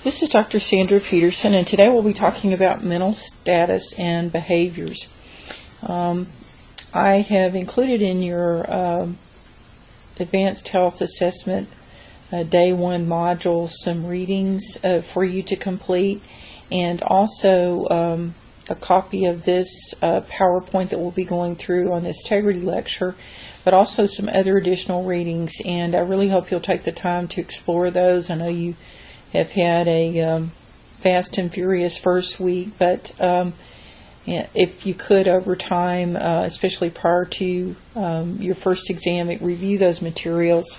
This is Dr. Sandra Petersen, and today we'll be talking about mental status and behaviors. I have included in your Advanced Health Assessment Day 1 module some readings for you to complete, and also a copy of this PowerPoint that we'll be going through on this integrity lecture, but also some other additional readings, and I really hope you'll take the time to explore those. I know you have had a fast and furious first week, but if you could over time, especially prior to your first exam, review those materials.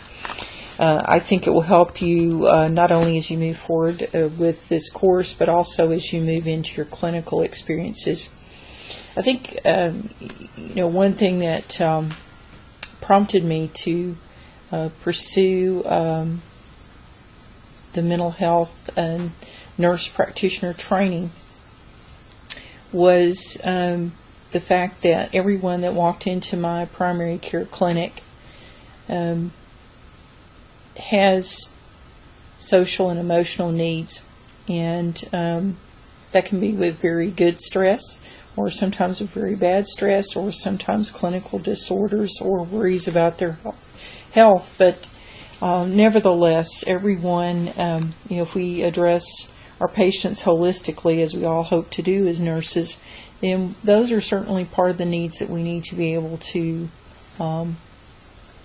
I think it will help you not only as you move forward with this course, but also as you move into your clinical experiences. I think one thing that prompted me to pursue the mental health and nurse practitioner training was the fact that everyone that walked into my primary care clinic has social and emotional needs, and that can be with very good stress, or sometimes with very bad stress, or sometimes clinical disorders or worries about their health. But nevertheless, everyone, if we address our patients holistically, as we all hope to do as nurses, then those are certainly part of the needs that we need to be able to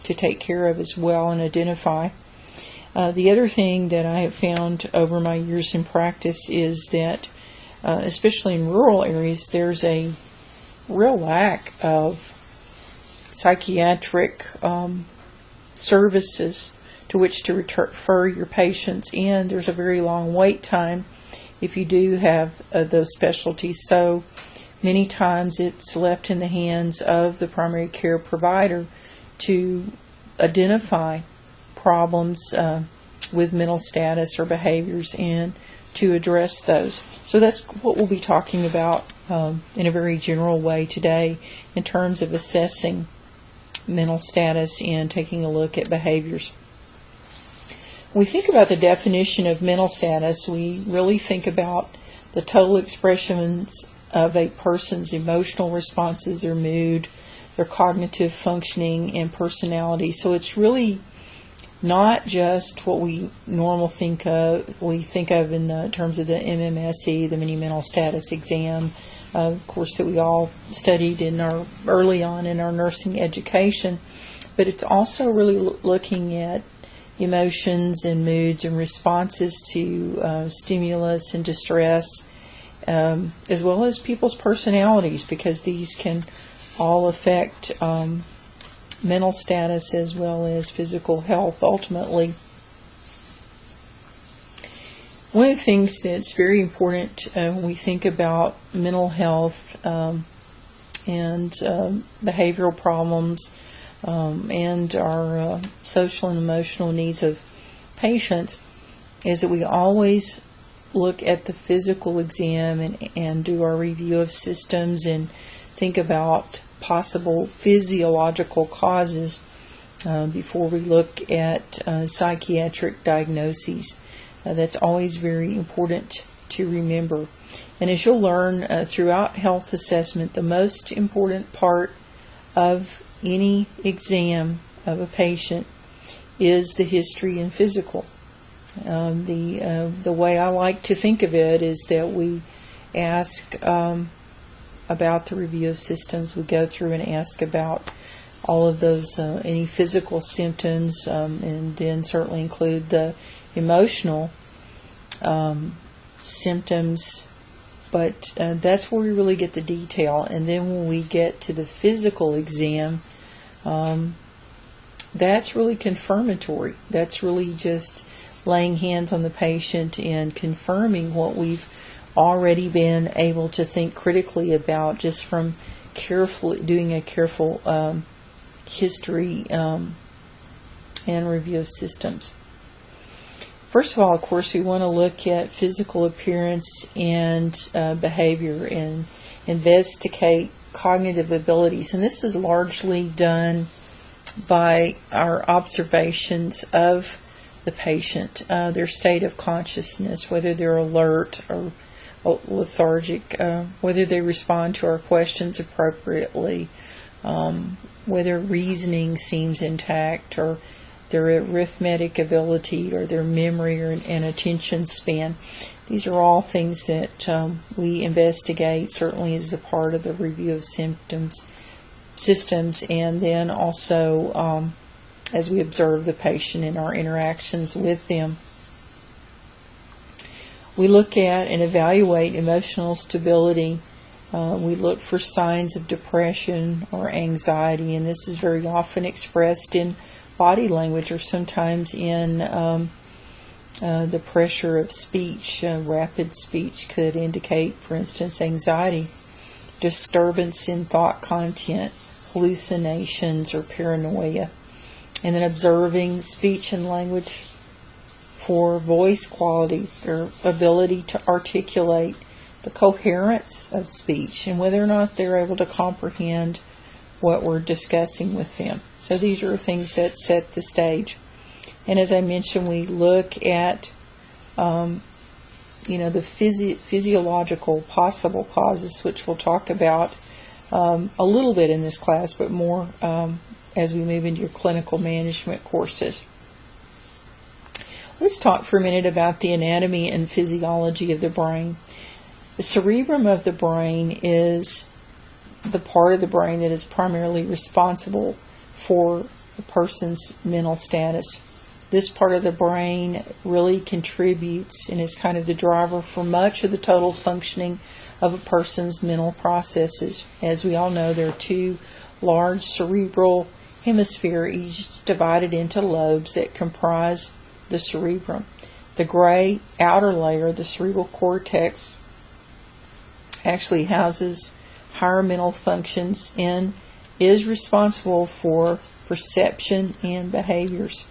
take care of as well and identify. The other thing that I have found over my years in practice is that, especially in rural areas, there's a real lack of psychiatric services to which to refer your patients, and there's a very long wait time if you do have those specialties. So many times it's left in the hands of the primary care provider to identify problems with mental status or behaviors and to address those. So that's what we'll be talking about in a very general way today in terms of assessing mental status and taking a look at behaviors. When we think about the definition of mental status, we really think about the total expressions of a person's emotional responses, their mood, their cognitive functioning, and personality. So it's really not just what we think of in the terms of the MMSE, the mini mental status exam, of course, that we all studied early on in our nursing education, but it's also really looking at emotions and moods and responses to stimulus and distress, as well as people's personalities, because these can all affect mental status as well as physical health ultimately. One of the things that's very important when we think about mental health and behavioral problems and our social and emotional needs of patients is that we always look at the physical exam and do our review of systems and think about possible physiological causes before we look at psychiatric diagnoses. That's always very important to remember. And as you'll learn throughout health assessment, the most important part of any exam of a patient is the history and physical. The way I like to think of it is that we ask about the review of systems. We go through and ask about all of those, any physical symptoms, and then certainly include the emotional symptoms, but that's where we really get the detail. And then when we get to the physical exam, that's really confirmatory. That's really just laying hands on the patient and confirming what we've already been able to think critically about just from doing a careful history and review of systems. First of all, of course, we want to look at physical appearance and behavior and investigate cognitive abilities. And this is largely done by our observations of the patient, their state of consciousness, whether they're alert or lethargic, whether they respond to our questions appropriately, whether reasoning seems intact, or their arithmetic ability, or their memory and attention span. These are all things that we investigate, certainly as a part of the review of systems, and then also as we observe the patient in our interactions with them. We look at and evaluate emotional stability. We look for signs of depression or anxiety, and this is very often expressed in body language or sometimes in the pressure of speech. Rapid speech could indicate, for instance, anxiety, disturbance in thought content, hallucinations, or paranoia. And then observing speech and language for voice quality, their ability to articulate, the coherence of speech, and whether or not they're able to comprehend what we're discussing with them. So these are things that set the stage. And as I mentioned, we look at the physiological possible causes, which we'll talk about a little bit in this class, but more as we move into your clinical management courses. Let's talk for a minute about the anatomy and physiology of the brain. The cerebrum of the brain is the part of the brain that is primarily responsible for a person's mental status. This part of the brain really contributes and is kind of the driver for much of the total functioning of a person's mental processes. As we all know, there are two large cerebral hemispheres, each divided into lobes that comprise the cerebrum. The gray outer layer, the cerebral cortex, actually houses higher mental functions and is responsible for perception and behaviors.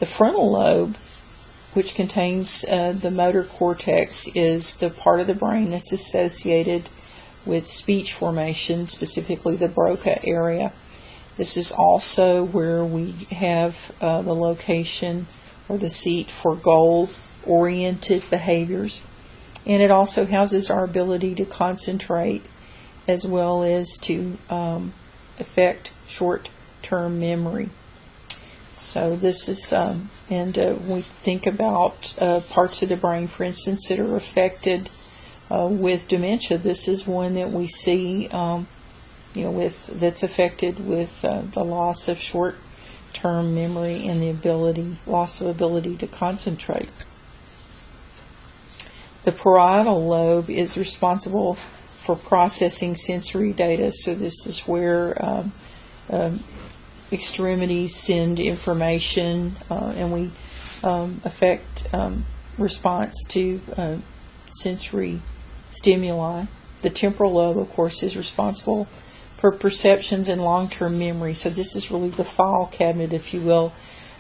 The frontal lobe, which contains the motor cortex, is the part of the brain that's associated with speech formation, specifically the Broca area. This is also where we have the location or the seat for goal-oriented behaviors. And it also houses our ability to concentrate as well as to affect short-term memory. So this is, we think about parts of the brain, for instance, that are affected with dementia. This is one that we see, that's affected with the loss of short-term memory and the loss of ability to concentrate. The parietal lobe is responsible for processing sensory data. So this is where extremities send information, and we affect response to sensory stimuli. The temporal lobe, of course, is responsible for perceptions and long-term memory. So this is really the file cabinet, if you will,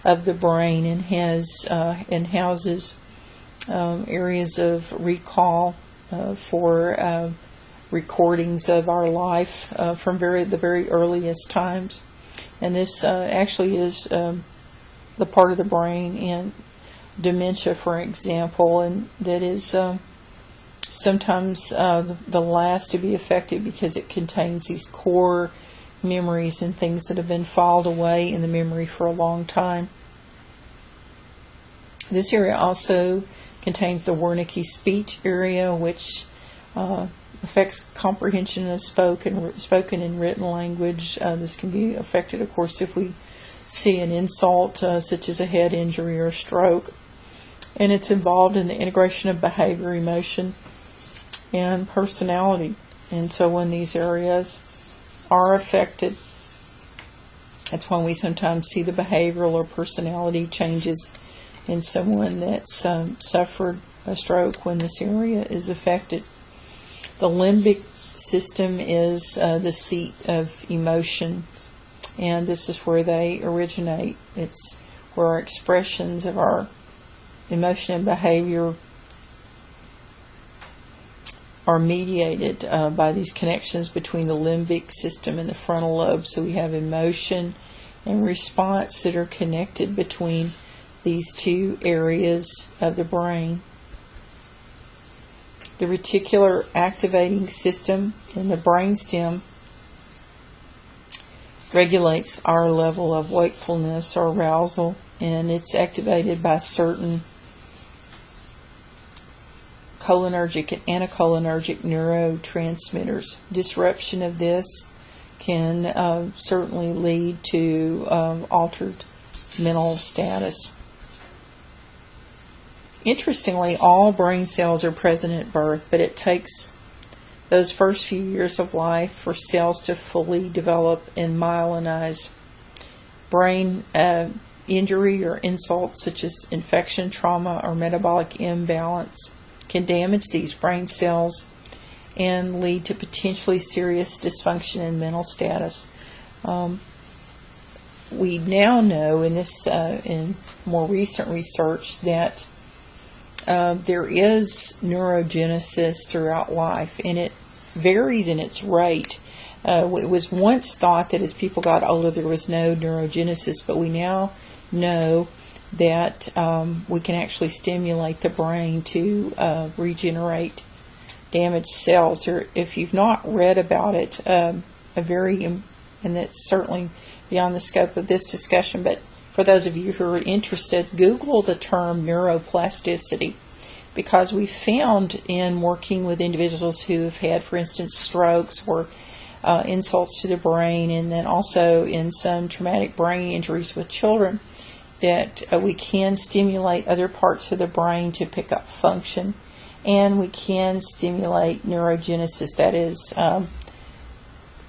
of the brain, and houses areas of recall for recordings of our life from the very earliest times. And this actually is the part of the brain in dementia, for example, and that is sometimes the last to be affected because it contains these core memories and things that have been filed away in the memory for a long time. This area also contains the Wernicke speech area, which affects comprehension of spoken and written language. This can be affected, of course, if we see an insult such as a head injury or a stroke. And it's involved in the integration of behavior, emotion, and personality. And so when these areas are affected, that's when we sometimes see the behavioral or personality changes in someone that's suffered a stroke when this area is affected. The limbic system is the seat of emotion, and this is where they originate. It's where our expressions of our emotion and behavior are mediated by these connections between the limbic system and the frontal lobe. So we have emotion and response that are connected between these two areas of the brain. The reticular activating system in the brainstem regulates our level of wakefulness or arousal, and it's activated by certain cholinergic and anticholinergic neurotransmitters. Disruption of this can certainly lead to altered mental status. Interestingly, all brain cells are present at birth, but it takes those first few years of life for cells to fully develop and myelinize. Brain injury or insults such as infection, trauma, or metabolic imbalance can damage these brain cells and lead to potentially serious dysfunction in mental status. We now know in more recent research that there is neurogenesis throughout life, and it varies in its rate. It was once thought that as people got older there was no neurogenesis, but we now know that we can actually stimulate the brain to regenerate damaged cells. If you've not read about it, and that's certainly beyond the scope of this discussion, but for those of you who are interested, Google the term neuroplasticity, because we found in working with individuals who have had, for instance, strokes or insults to the brain, and then also in some traumatic brain injuries with children, that we can stimulate other parts of the brain to pick up function, and we can stimulate neurogenesis, that is,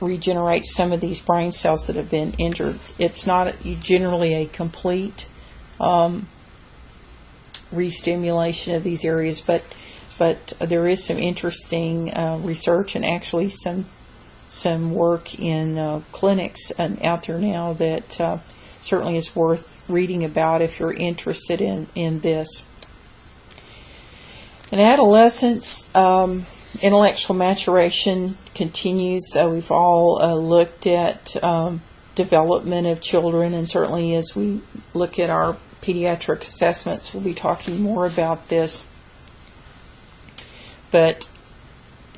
regenerate some of these brain cells that have been injured. It's not generally a complete re-stimulation of these areas, but there is some interesting research and actually some work in clinics out there now that certainly is worth reading about if you're interested in this. In adolescence, intellectual maturation continues. We've all looked at development of children, and certainly as we look at our pediatric assessments, we'll be talking more about this. But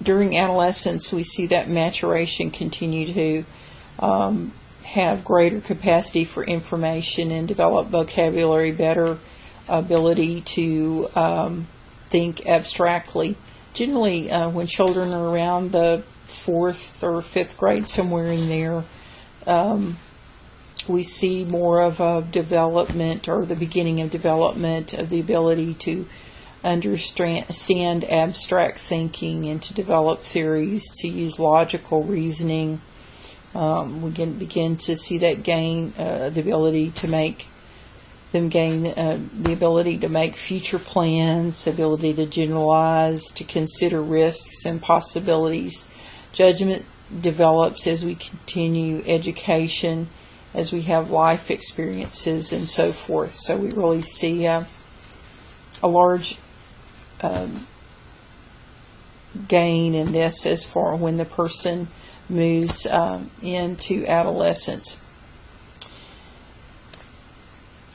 during adolescence, we see that maturation continue to have greater capacity for information and develop vocabulary, better ability to think abstractly. Generally, when children are around the 4th or 5th grade, somewhere in there, we see more of a development, or the beginning of development, of the ability to understand abstract thinking and to develop theories, to use logical reasoning. We can begin to see that gain the ability to make the ability to make future plans, the ability to generalize, to consider risks and possibilities. Judgment develops as we continue education, as we have life experiences and so forth. So we really see a large gain in this as far when the person moves into adolescence.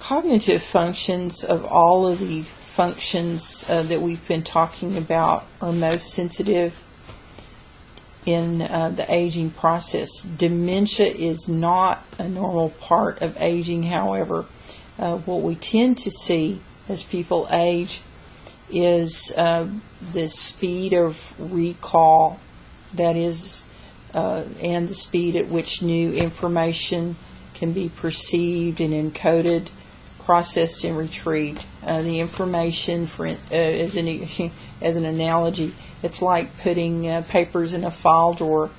Cognitive functions of all of the functions that we've been talking about are most sensitive in the aging process. Dementia is not a normal part of aging, however. What we tend to see as people age is the speed of recall, that is, and the speed at which new information can be perceived and encoded, processed and retrieved. The information, as an analogy, it's like putting papers in a file drawer,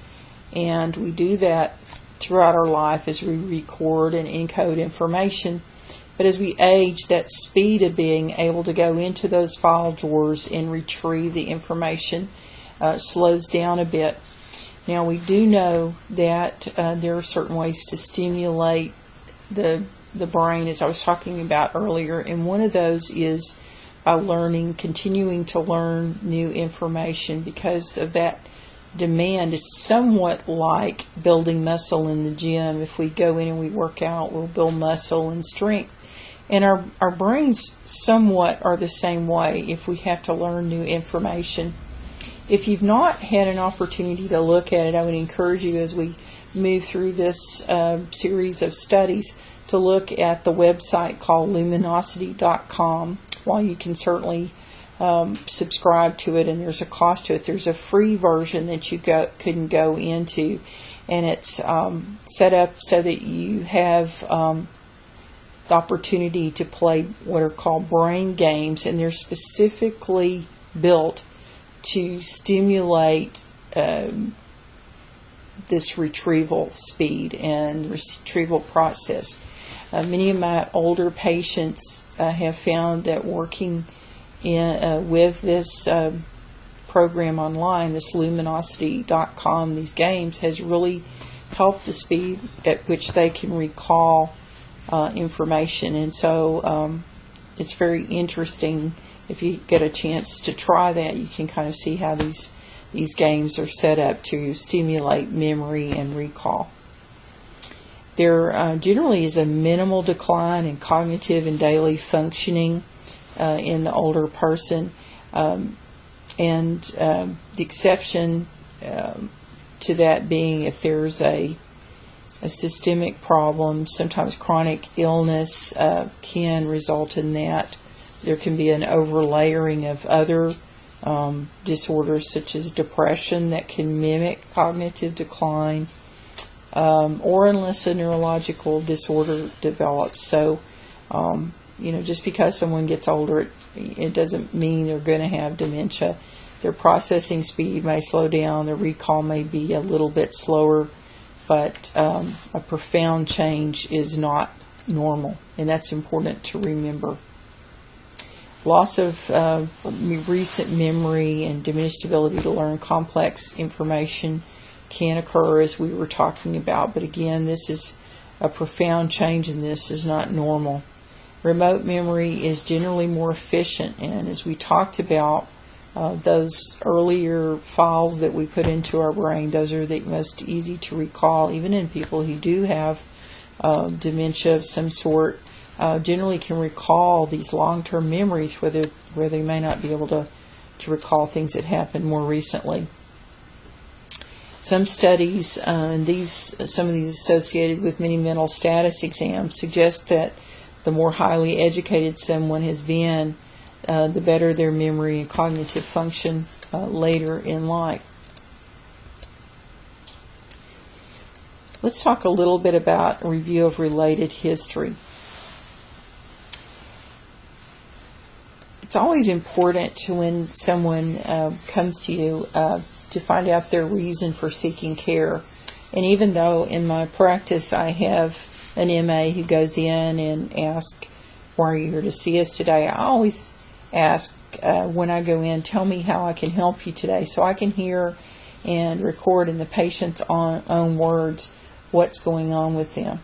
and we do that throughout our life as we record and encode information. But as we age, that speed of being able to go into those file drawers and retrieve the information slows down a bit. Now, we do know that there are certain ways to stimulate the brain, as I was talking about earlier, and one of those is by continuing to learn new information, because of that demand. It's somewhat like building muscle in the gym. If we go in and we work out, we'll build muscle and strength. And our brains somewhat are the same way if we have to learn new information. If you've not had an opportunity to look at it, I would encourage you as we move through this series of studies to look at the website called luminosity.com. While you can certainly subscribe to it and there's a cost to it, there's a free version that you can go into, and it's set up so that you have the opportunity to play what are called brain games, and they're specifically built to stimulate this retrieval speed and retrieval process. Many of my older patients have found that working with this program online, this luminosity.com, these games, has really helped the speed at which they can recall information. And so it's very interesting. If you get a chance to try that, you can kind of see how these games are set up to stimulate memory and recall. There generally is a minimal decline in cognitive and daily functioning in the older person, and the exception to that being if there's a systemic problem. Sometimes chronic illness can result in that. There can be an overlayering of other disorders such as depression that can mimic cognitive decline, or unless a neurological disorder develops. So, just because someone gets older, it doesn't mean they're going to have dementia. Their processing speed may slow down, their recall may be a little bit slower, but a profound change is not normal, and that's important to remember. Loss of recent memory and diminished ability to learn complex information can occur, as we were talking about, but again, this is a profound change, and this is not normal. Remote memory is generally more efficient, and as we talked about, those earlier files that we put into our brain, those are the most easy to recall, even in people who do have dementia of some sort. Generally can recall these long-term memories where they may not be able to recall things that happened more recently. Some studies, and some of these associated with many mental status exams, suggest that the more highly educated someone has been, the better their memory and cognitive function later in life. Let's talk a little bit about a review of related history. It's always important when someone comes to you to find out their reason for seeking care. And even though in my practice I have an MA who goes in and asks, "Why are you here to see us today?" I always ask when I go in, "Tell me how I can help you today," so I can hear and record in the patient's own words what's going on with them.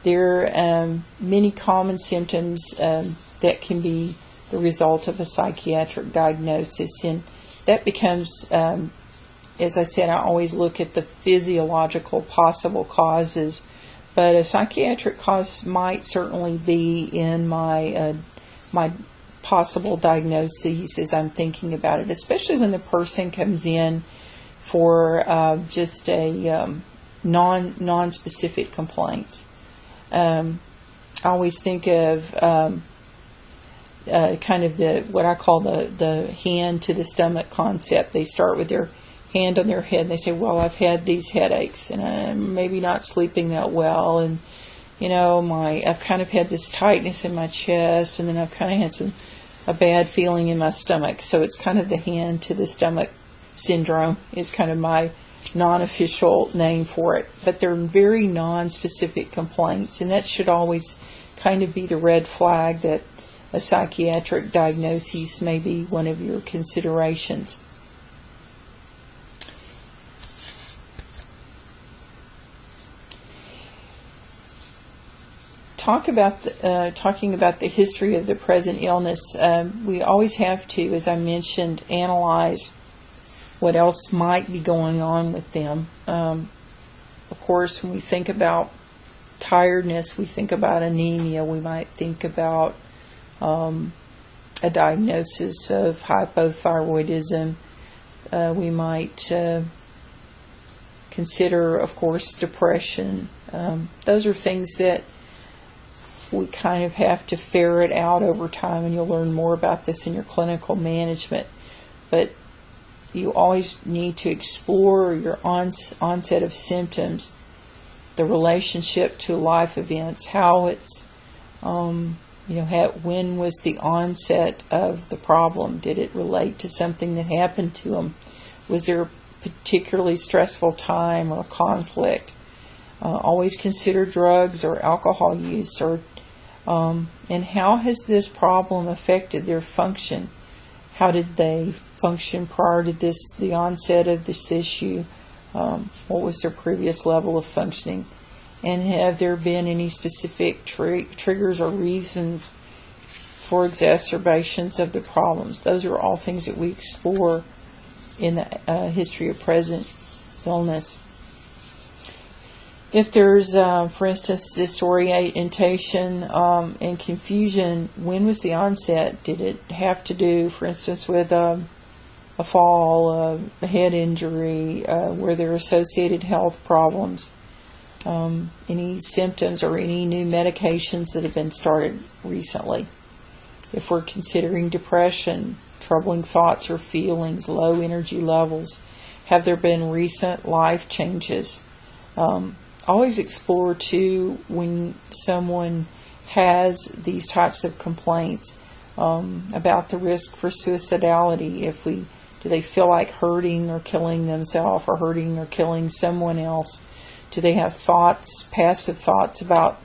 There are many common symptoms that can be the result of a psychiatric diagnosis, and that becomes, as I said, I always look at the physiological possible causes, but a psychiatric cause might certainly be in my possible diagnoses as I'm thinking about it, especially when the person comes in for just a non-specific complaints. I always think of kind of what I call the hand to the stomach concept. They start with their hand on their head and they say, "Well, I've had these headaches and I'm maybe not sleeping that well, and I've kind of had this tightness in my chest, and then I've kind of had a bad feeling in my stomach." So it's kind of the hand to the stomach syndrome is kind of my non-official name for it, but they're very non-specific complaints, and that should always kind of be the red flag that a psychiatric diagnosis may be one of your considerations. Talking about the history of the present illness, we always have to, as I mentioned, analyze what else might be going on with them. Of course, when we think about tiredness, we think about anemia. We might think about a diagnosis of hypothyroidism. We might consider, of course, depression. Those are things that we kind of have to ferret out over time, and you'll learn more about this in your clinical management. But you always need to explore your onset of symptoms, the relationship to life events, how it's, when was the onset of the problem? Did it relate to something that happened to them? Was there a particularly stressful time or conflict? Always consider drugs or alcohol use, and how has this problem affected their function? How did they function prior to the onset of this issue? What was their previous level of functioning? And have there been any specific triggers or reasons for exacerbations of the problems? Those are all things that we explore in the history of present illness. If there's, for instance, disorientation and confusion, when was the onset? Did it have to do, for instance, with a fall, a head injury? Were there associated health problems? Any symptoms or any new medications that have been started recently? If we're considering depression, troubling thoughts or feelings, low energy levels, have there been recent life changes? Always explore too when someone has these types of complaints about the risk for suicidality. Do they feel like hurting or killing themselves, or hurting or killing someone else? Do they have passive thoughts about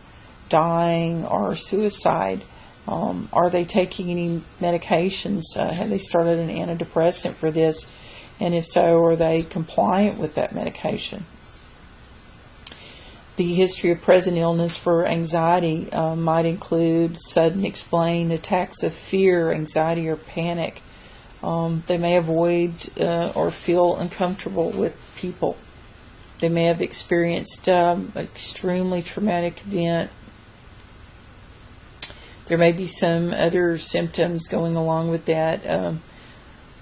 dying or suicide? Are they taking any medications? Have they started an antidepressant for this? And if so, are they compliant with that medication? The history of present illness for anxiety might include sudden explained attacks of fear, anxiety, or panic. They may avoid or feel uncomfortable with people. They may have experienced an extremely traumatic event. There may be some other symptoms going along with that.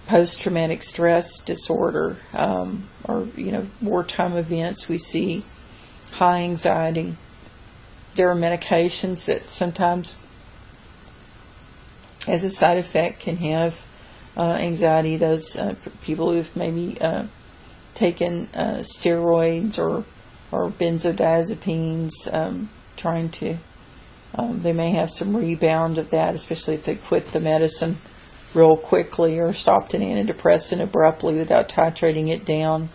Post-traumatic stress disorder, or wartime events. We see high anxiety. There are medications that sometimes, as a side effect, can have anxiety. Those people who've maybe taken steroids or benzodiazepines, they may have some rebound of that, especially if they quit the medicine real quickly or stopped an antidepressant abruptly without titrating it down.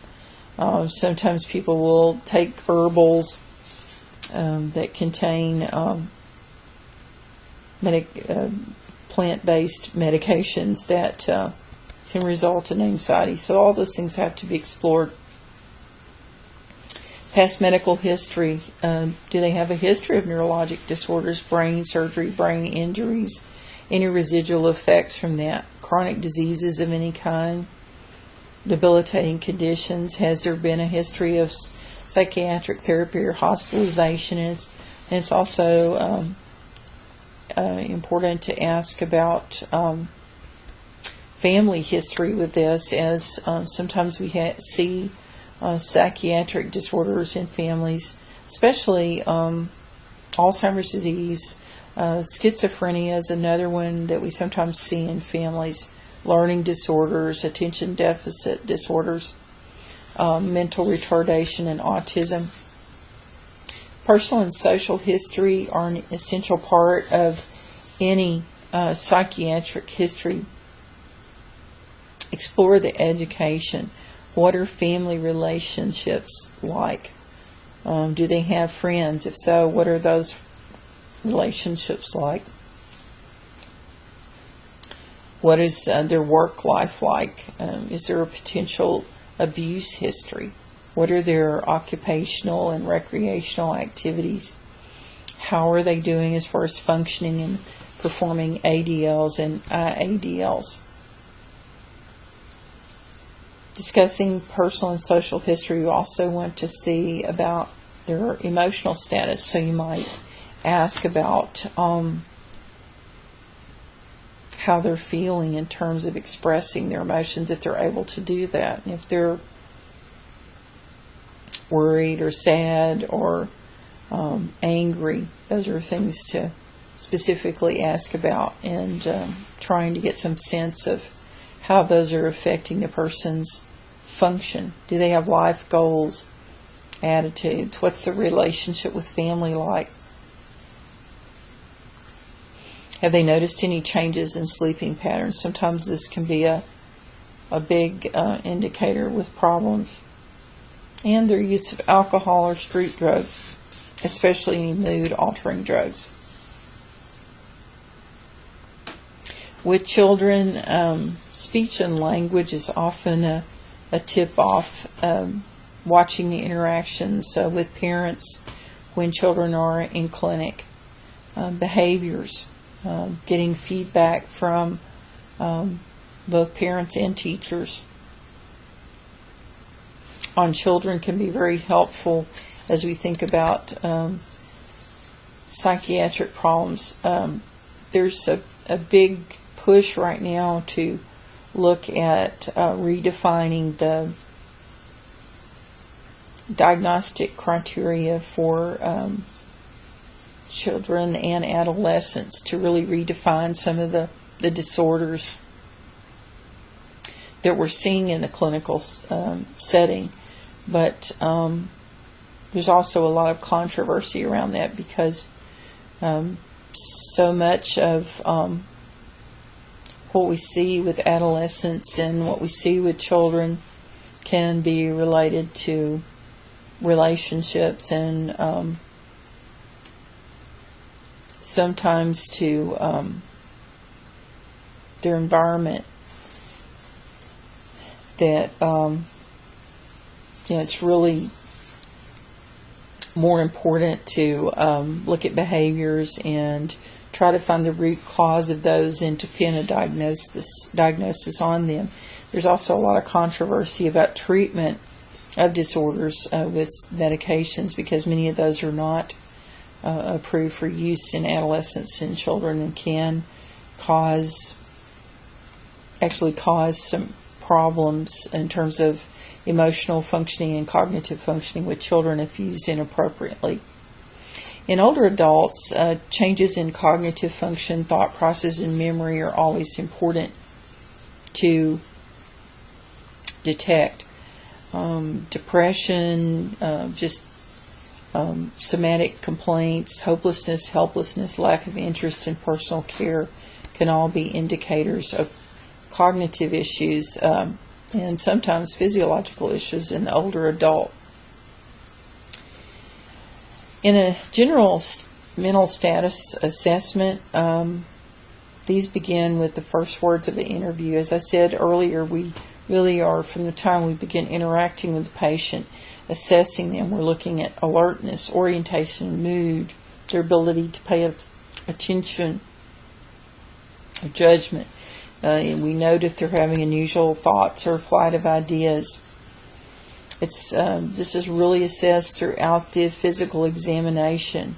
Sometimes people will take herbals that contain plant-based medications that can result in anxiety. So all those things have to be explored. Past medical history. Do they have a history of neurologic disorders, brain surgery, brain injuries, any residual effects from that? Chronic diseases of any kind? Debilitating conditions? Has there been a history of psychiatric therapy or hospitalization? And it's also important to ask about family history with this, as sometimes we see psychiatric disorders in families, especially Alzheimer's disease. Schizophrenia is another one that we sometimes see in families. Learning disorders, attention deficit disorders, mental retardation, and autism. Personal and social history are an essential part of any psychiatric history. Explore the education. What are family relationships like? Do they have friends? If so, what are those relationships like? What is their work life like? Is there a potential abuse history? What are their occupational and recreational activities? How are they doing as far as functioning and performing ADLs and IADLs? Discussing personal and social history, we also want to see about their emotional status. So you might ask about how they're feeling in terms of expressing their emotions, if they're able to do that. And if they're worried or sad or angry, those are things to specifically ask about, and trying to get some sense of how those are affecting the person's function. Do they have life goals, attitudes? What's the relationship with family like? Have they noticed any changes in sleeping patterns? Sometimes this can be a big indicator with problems. And their use of alcohol or street drugs, especially any mood-altering drugs. With children, speech and language is often a tip-off. Watching the interactions with parents when children are in clinic. Behaviors. Getting feedback from both parents and teachers on children can be very helpful as we think about psychiatric problems. There's a big push right now to look at redefining the diagnostic criteria for children and adolescents, to really redefine some of the disorders that we're seeing in the clinical setting. But there's also a lot of controversy around that, because so much of what we see with adolescents and what we see with children can be related to relationships and sometimes to their environment, that it's really more important to look at behaviors and try to find the root cause of those and to pin a diagnosis on them. There's also a lot of controversy about treatment of disorders with medications, because many of those are not approved for use in adolescents and children, and can actually cause some problems in terms of emotional functioning and cognitive functioning with children if used inappropriately. In older adults, changes in cognitive function, thought process, and memory are always important to detect. Depression, somatic complaints, hopelessness, helplessness, lack of interest in personal care can all be indicators of cognitive issues and sometimes physiological issues in the older adult. In a general mental status assessment, these begin with the first words of the interview. As I said earlier, we really are, from the time we begin interacting with the patient, assessing them. We're looking at alertness, orientation, mood, their ability to pay attention, judgment. And we note if they're having unusual thoughts or flight of ideas. This is really assessed throughout the physical examination,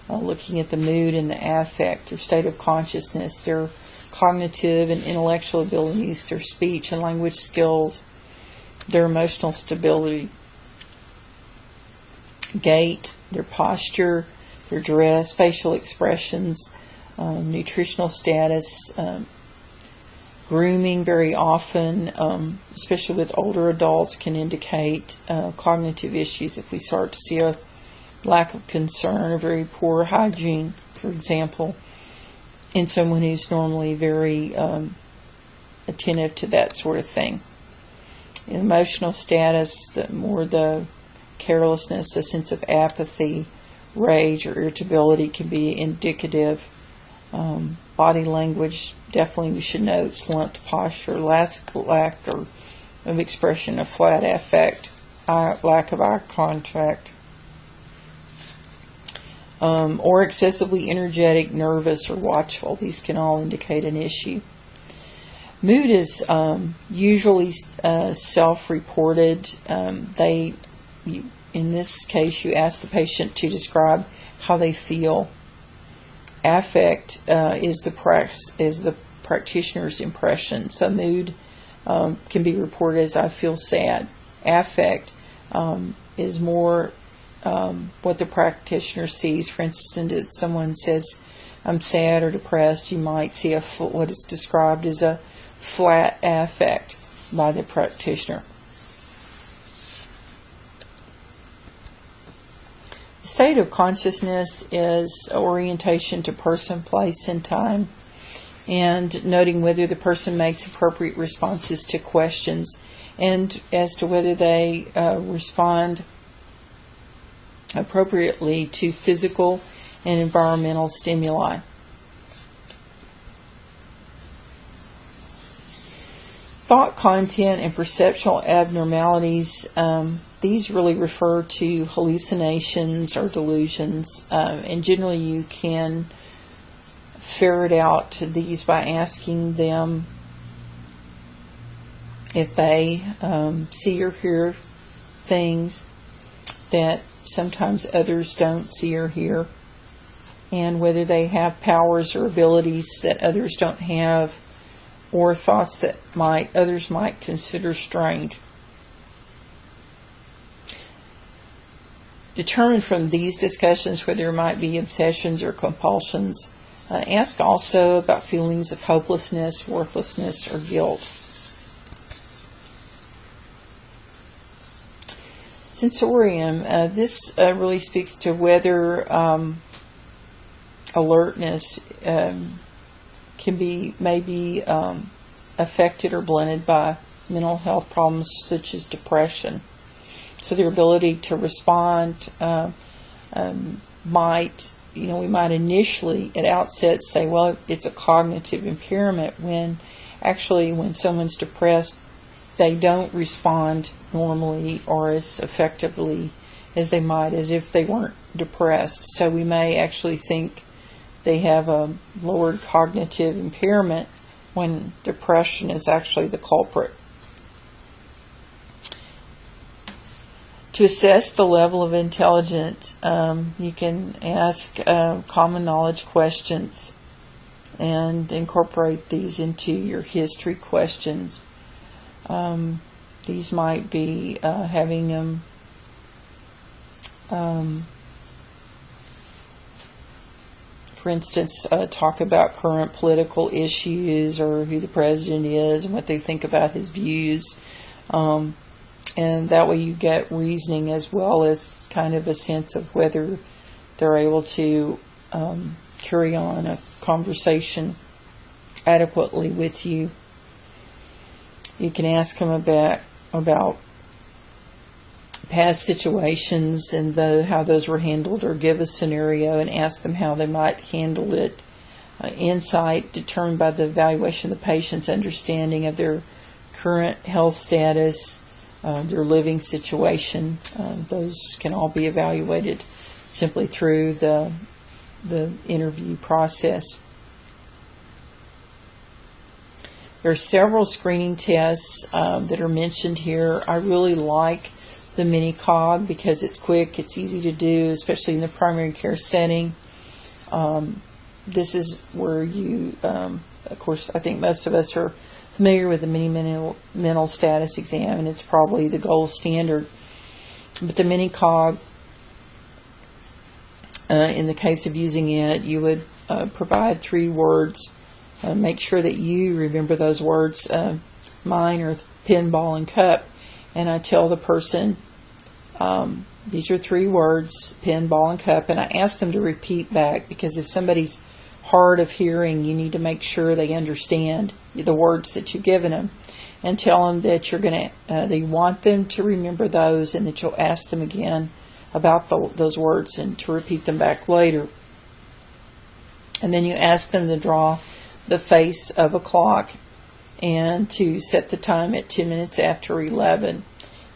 looking at the mood and the affect, their state of consciousness, their cognitive and intellectual abilities, their speech and language skills, their emotional stability, gait, their posture, their dress, facial expressions, nutritional status, grooming very often, especially with older adults, can indicate cognitive issues if we start to see a lack of concern or very poor hygiene, for example, in someone who's normally very attentive to that sort of thing. In emotional status, the carelessness, a sense of apathy, rage, or irritability can be indicative. Body language, definitely we should note slumped posture, lack of expression of flat affect, lack of eye contact, or excessively energetic, nervous, or watchful. These can all indicate an issue. Mood is usually self-reported. in this case, you ask the patient to describe how they feel. Affect is the practitioner's impression. So mood can be reported as I feel sad. Affect is more what the practitioner sees. For instance, if someone says, I'm sad or depressed, you might see what is described as a flat affect by the practitioner. The state of consciousness is orientation to person, place, and time, and noting whether the person makes appropriate responses to questions and as to whether they respond appropriately to physical and environmental stimuli. Thought content and perceptual abnormalities, these really refer to hallucinations or delusions, and generally you can ferret out these by asking them if they see or hear things that sometimes others don't see or hear, and whether they have powers or abilities that others don't have, or thoughts that others might consider strange. Determine from these discussions whether there might be obsessions or compulsions. Ask also about feelings of hopelessness, worthlessness, or guilt. Sensorium, this really speaks to whether alertness may be affected or blunted by mental health problems such as depression. So their ability to respond we might initially at outset say, well, it's a cognitive impairment, when actually when someone's depressed, they don't respond normally or as effectively as they might as if they weren't depressed. So we may actually think they have a lowered cognitive impairment when depression is actually the culprit. To assess the level of intelligence, you can ask common knowledge questions and incorporate these into your history questions. These might be having them for instance, talk about current political issues or who the president is and what they think about his views. And that way you get reasoning as well as kind of a sense of whether they're able to carry on a conversation adequately with you. You can ask them about past situations and how those were handled, or give a scenario and ask them how they might handle it. Insight determined by the evaluation of the patient's understanding of their current health status, their living situation. Those can all be evaluated simply through the interview process. There are several screening tests that are mentioned here. I really like the mini-cog because it's quick, it's easy to do, especially in the primary care setting. This is where you, of course, I think most of us are familiar with the mini mental status exam, and it's probably the gold standard. But the mini-cog, in the case of using it, you would provide 3 words. Make sure that you remember those words. Mine are pen, ball, and cup. And I tell the person, these are 3 words, pen, ball, and cup. And I ask them to repeat back, because if somebody's hard of hearing, you need to make sure they understand the words that you've given them. And tell them that that you want them to remember those, and that you'll ask them again about those words and to repeat them back later. And then you ask them to draw the face of a clock and to set the time at 10 minutes after 11.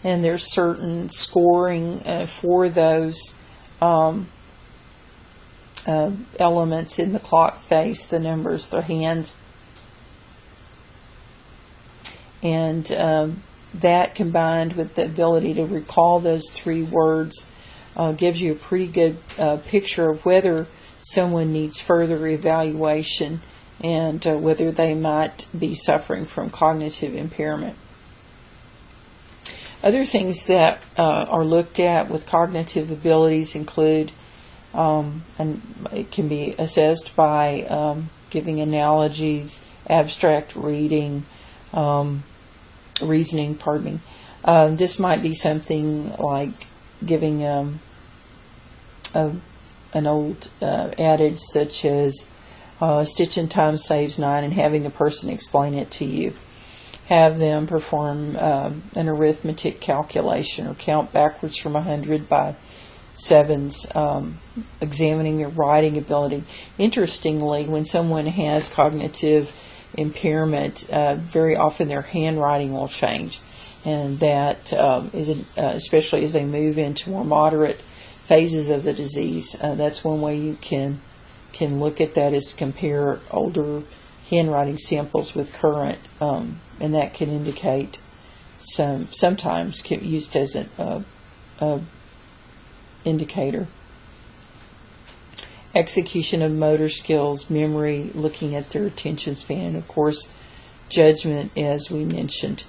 And there's certain scoring for those elements in the clock face, the numbers, the hands. And that combined with the ability to recall those 3 words gives you a pretty good picture of whether someone needs further evaluation and whether they might be suffering from cognitive impairment. Other things that are looked at with cognitive abilities include, and it can be assessed by giving analogies, abstract reading, reasoning, this might be something like giving an old adage such as a stitch in time saves 9, and having the person explain it to you. Have them perform an arithmetic calculation or count backwards from 100 by 7s, examining their writing ability. Interestingly, when someone has cognitive impairment, very often their handwriting will change, and that is especially as they move into more moderate phases of the disease. That's one way you can look at that, is to compare older handwriting samples with current, and that can indicate sometimes used as an indicator. Execution of motor skills, memory, looking at their attention span, and of course judgment, as we mentioned.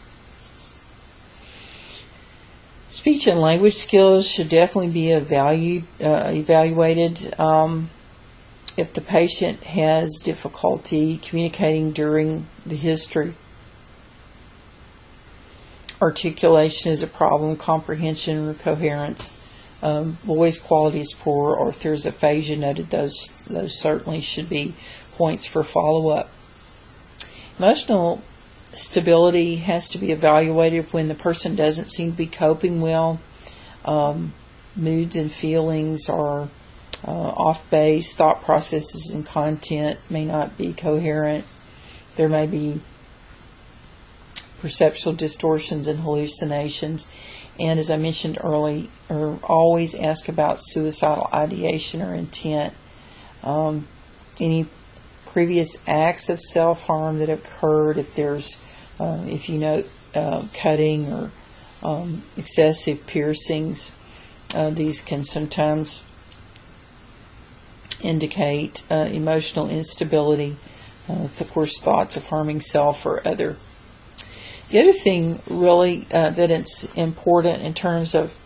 Speech and language skills should definitely be evaluated. If the patient has difficulty communicating during the history, articulation is a problem, comprehension or coherence, voice quality is poor, or if there's aphasia noted, those certainly should be points for follow-up. Emotional stability has to be evaluated when the person doesn't seem to be coping well. Moods and feelings are off base, thought processes and content may not be coherent. There may be perceptual distortions and hallucinations. And as I mentioned earlier, always ask about suicidal ideation or intent. Any previous acts of self-harm that occurred, if you note cutting or excessive piercings, these can sometimes indicate emotional instability, of course thoughts of harming self or other. The other thing really that it's important in terms of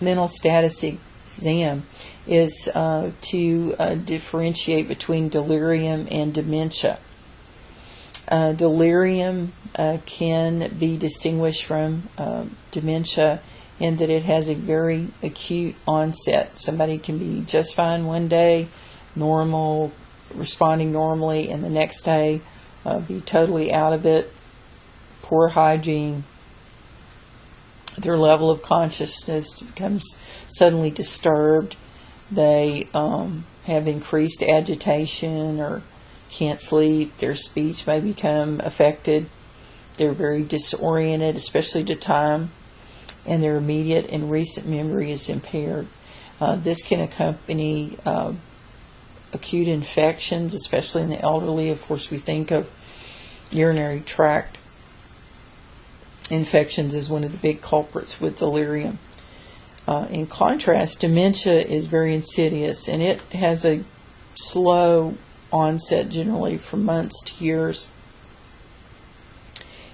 mental status exam is to differentiate between delirium and dementia. Delirium can be distinguished from dementia in that it has a very acute onset. Somebody can be just fine one day, normal, responding normally, and the next day be totally out of it, poor hygiene. Their level of consciousness becomes suddenly disturbed. They have increased agitation or can't sleep. Their speech may become affected. They're very disoriented, especially to time, and their immediate and recent memory is impaired. This can accompany acute infections, especially in the elderly. Of course, we think of urinary tract infections as one of the big culprits with delirium. In contrast, dementia is very insidious, and it has a slow onset, generally from months to years.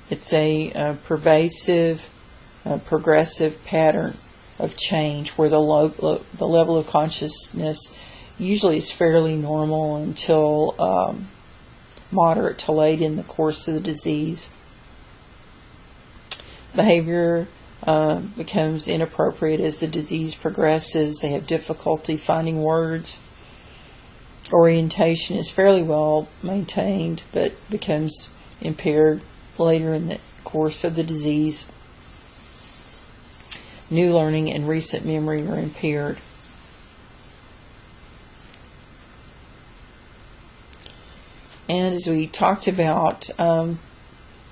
It's a pervasive, progressive pattern of change where the level of consciousness usually is fairly normal until moderate to late in the course of the disease. Behavior becomes inappropriate as the disease progresses. They have difficulty finding words. Orientation is fairly well maintained, but becomes impaired later in the course of the disease. New learning and recent memory are impaired. And as we talked about,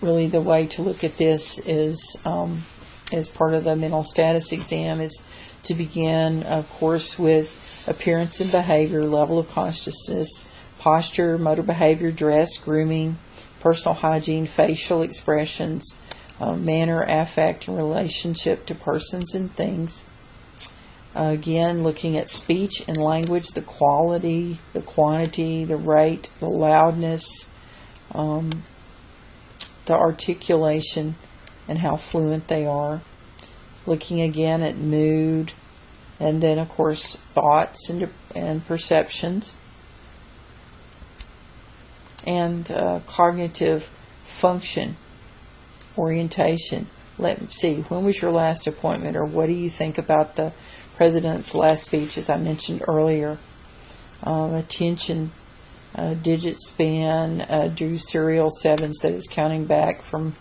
really the way to look at this is, as part of the mental status exam, is to begin, of course, with appearance and behavior, level of consciousness, posture, motor behavior, dress, grooming, personal hygiene, facial expressions, manner, affect, and relationship to persons and things. Again, looking at speech and language, the quality, the quantity, the rate, the loudness, the articulation, and how fluent they are. Looking again at mood, and then of course thoughts and perceptions, and cognitive function, orientation. Let's see, when was your last appointment, or what do you think about the President's last speech, as I mentioned earlier? Attention, digit span, do serial sevens, that is counting back from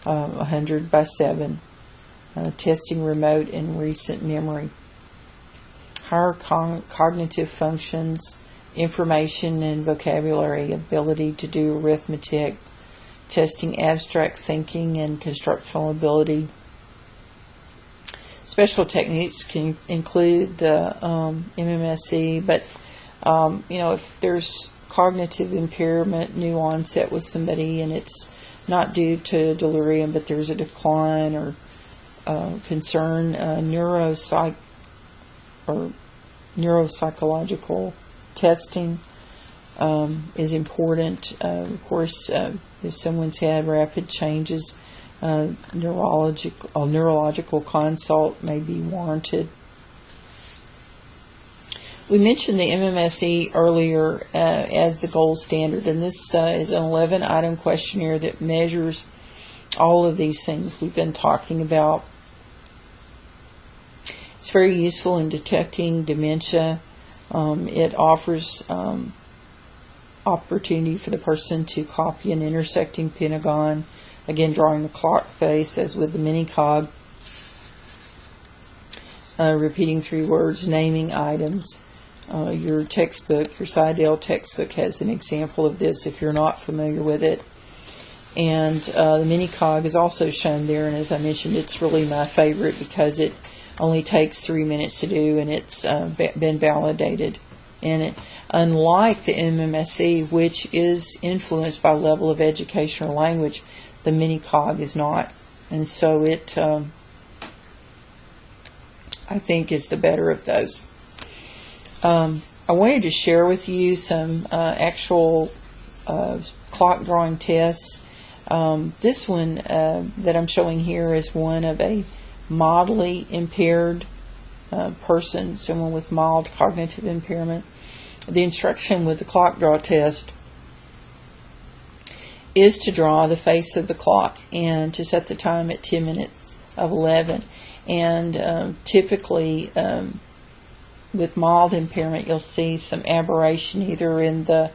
100 by 7. Testing remote and recent memory. Higher cognitive functions, information and vocabulary, ability to do arithmetic, testing abstract thinking and constructional ability. Special techniques can include the MMSE, but if there's cognitive impairment, new onset with somebody, and it's not due to delirium, but there's a decline or concern, neuropsychological testing is important. Of course, if someone's had rapid changes, neurological consult may be warranted. We mentioned the MMSE earlier as the gold standard, and this is an 11-item questionnaire that measures all of these things we've been talking about. It's very useful in detecting dementia. It offers opportunity for the person to copy an intersecting pentagon, again drawing the clock face as with the mini cog, repeating 3 words, naming items. Your textbook, your Seidel textbook, has an example of this if you're not familiar with it. And the mini cog is also shown there, and as I mentioned, it's really my favorite because it only takes 3 minutes to do, and it's been validated. And unlike the MMSE, which is influenced by level of education or language, the mini cog is not. And so it, I think, is the better of those. I wanted to share with you some actual clock drawing tests. This one that I'm showing here is one of a mildly impaired person, someone with mild cognitive impairment. The instruction with the clock draw test is to draw the face of the clock and to set the time at 10 minutes of 11. And typically with mild impairment, you'll see some aberration either in the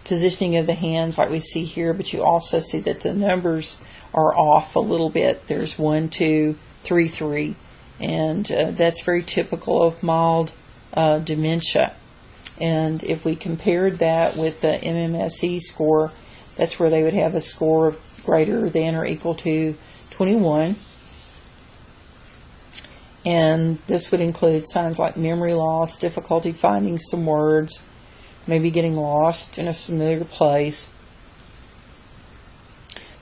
positioning of the hands like we see here, but you also see that the numbers are off a little bit. There's 1, 2, 3, 3, and that's very typical of mild dementia. And if we compared that with the MMSE score, that's where they would have a score of greater than or equal to 21. And this would include signs like memory loss, difficulty finding some words, maybe getting lost in a familiar place.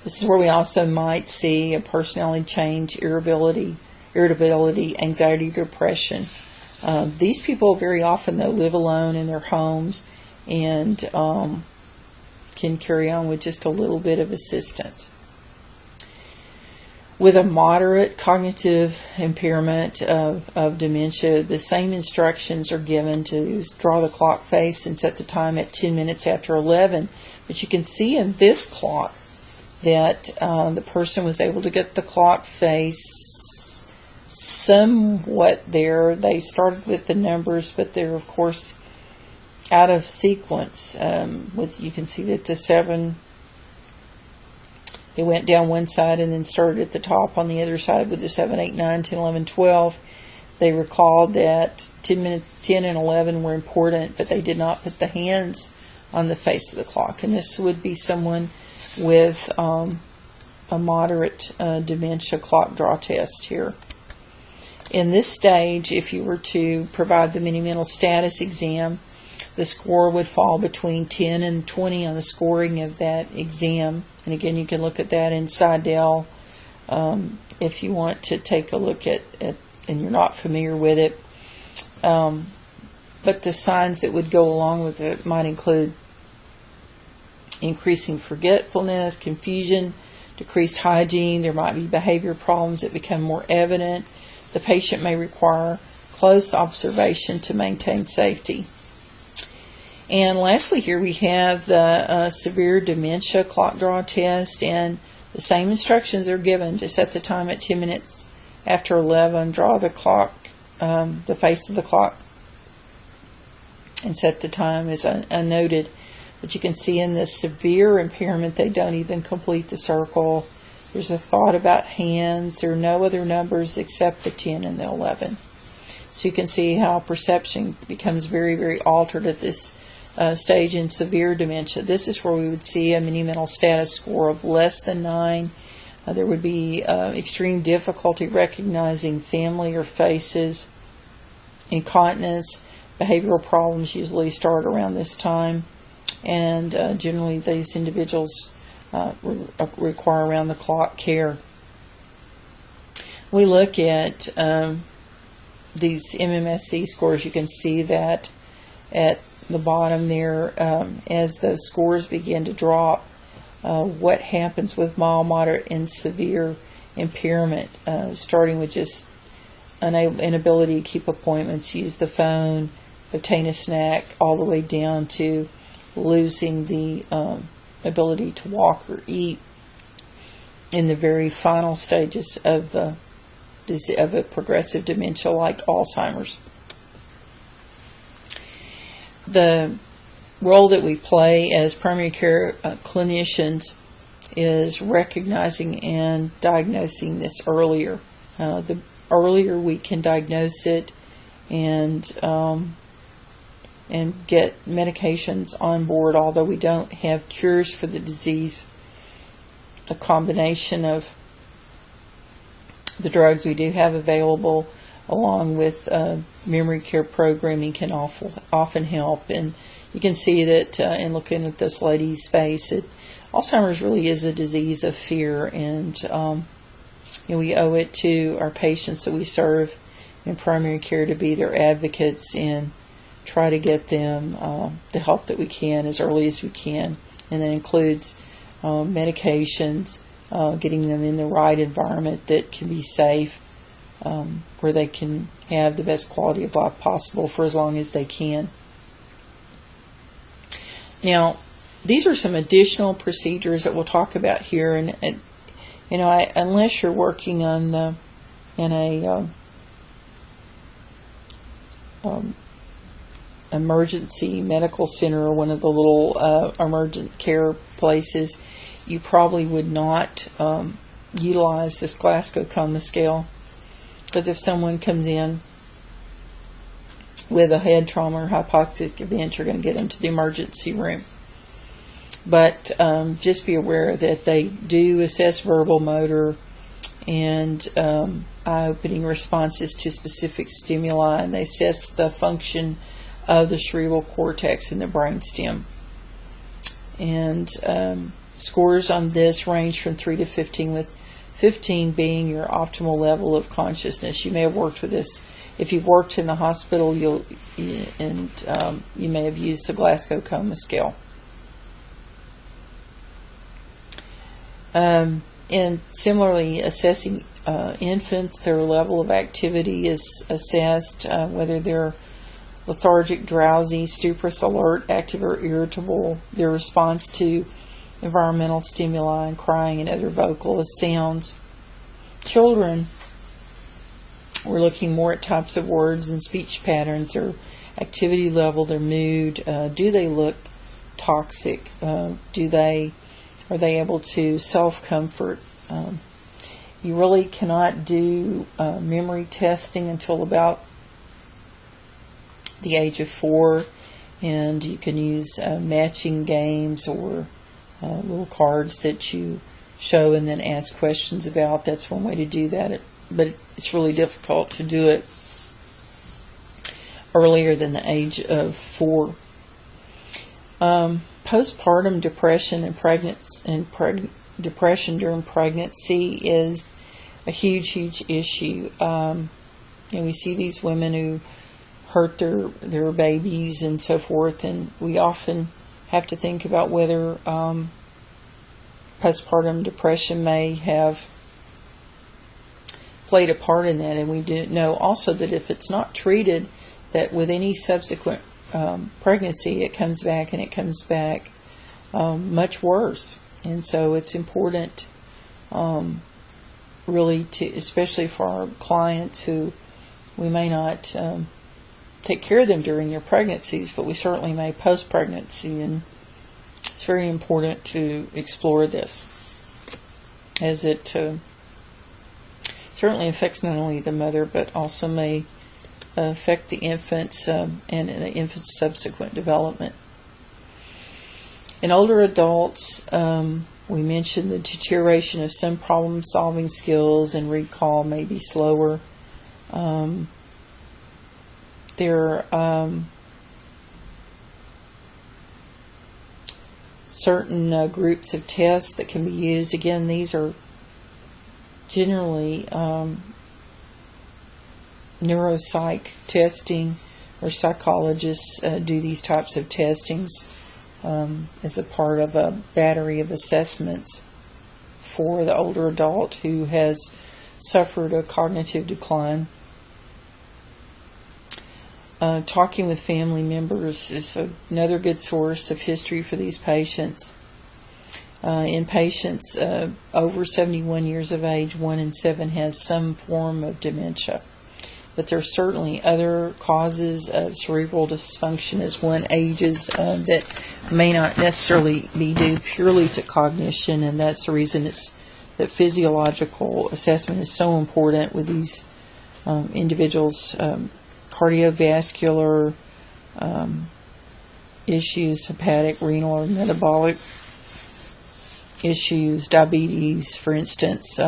This is where we also might see a personality change, irritability, anxiety, depression. These people very often, though, live alone in their homes and can carry on with just a little bit of assistance. With a moderate cognitive impairment of dementia, the same instructions are given to draw the clock face and set the time at 10 minutes after 11. But you can see in this clock that the person was able to get the clock face somewhat there. They started with the numbers, but they're, of course, out of sequence. You can see that the 7... It went down one side and then started at the top on the other side with the 7, 8, 9, 10, 11, 12. They recalled that 10 and 11 were important, but they did not put the hands on the face of the clock. And this would be someone with a moderate dementia clock draw test here. In this stage, if you were to provide the mini mental status exam, the score would fall between 10 and 20 on the scoring of that exam. And again, you can look at that in Seidel if you want to take a look at and you're not familiar with it. But the signs that would go along with it might include increasing forgetfulness, confusion, decreased hygiene. There might be behavior problems that become more evident. The patient may require close observation to maintain safety. And lastly, here we have the severe dementia clock draw test, and the same instructions are given. Just set the time at 10 minutes after 11. Draw the clock, the face of the clock, and set the time as unnoted. But you can see in this severe impairment, they don't even complete the circle. There's a thought about hands. There are no other numbers except the 10 and the 11. So you can see how perception becomes very, very altered at this stage in severe dementia. This is where we would see a mini mental status score of less than 9. There would be extreme difficulty recognizing family or faces. Incontinence, behavioral problems usually start around this time, and generally these individuals require around-the-clock care. We look at these MMSE scores. You can see that at the bottom there, as the scores begin to drop, what happens with mild, moderate, and severe impairment, starting with just inability to keep appointments, use the phone, obtain a snack, all the way down to losing the ability to walk or eat in the very final stages of a progressive dementia like Alzheimer's. The role that we play as primary care clinicians is recognizing and diagnosing this earlier. The earlier we can diagnose it and get medications on board, although we don't have cures for the disease, a combination of the drugs we do have available along with memory care programming can often help. And you can see that in looking at this lady's face, Alzheimer's really is a disease of fear, and we owe it to our patients that we serve in primary care to be their advocates and try to get them the help that we can as early as we can. And that includes medications, getting them in the right environment that can be safe, where they can have the best quality of life possible for as long as they can. Now, these are some additional procedures that we'll talk about here, and unless you're working in a emergency medical center or one of the little emergent care places, you probably would not utilize this Glasgow coma scale, because if someone comes in with a head trauma or hypoxic event, you're going to get them to the emergency room. But just be aware that they do assess verbal, motor, and eye-opening responses to specific stimuli, and they assess the function of the cerebral cortex and the brainstem. And scores on this range from 3 to 15, with 15 being your optimal level of consciousness. You may have worked with this. If you've worked in the hospital, you may have used the Glasgow coma scale. And similarly, assessing infants, their level of activity is assessed, whether they're lethargic, drowsy, stuporous, alert, active, or irritable, their response to environmental stimuli and crying and other vocal sounds. Children, we're looking more at types of words and speech patterns, their activity level, their mood. Do they look toxic? Are they able to self-comfort? You really cannot do memory testing until about the age of 4, and you can use matching games or little cards that you show and then ask questions about. That's one way to do that, but it's really difficult to do it earlier than the age of 4. Postpartum depression and depression during pregnancy is a huge, huge issue. And we see these women who hurt their babies and so forth, and we often have to think about whether postpartum depression may have played a part in that. And we do know also that if it's not treated, that with any subsequent pregnancy, it comes back, and it comes back much worse. And so it's important, really, especially for our clients who we may not take care of them during their pregnancies, but we certainly may post-pregnancy, and it's very important to explore this, as it certainly affects not only the mother, but also may affect the infants and the infant's subsequent development. In older adults, we mentioned the deterioration of some problem-solving skills, and recall may be slower. There are certain groups of tests that can be used. Again, these are generally neuropsych testing, or psychologists do these types of testings as a part of a battery of assessments for the older adult who has suffered a cognitive decline. Talking with family members is another good source of history for these patients. In patients over 71 years of age, 1 in 7 has some form of dementia. But there are certainly other causes of cerebral dysfunction as one ages that may not necessarily be due purely to cognition, and that's the reason that physiological assessment is so important with these individuals. Cardiovascular issues, hepatic, renal, or metabolic issues, diabetes, for instance,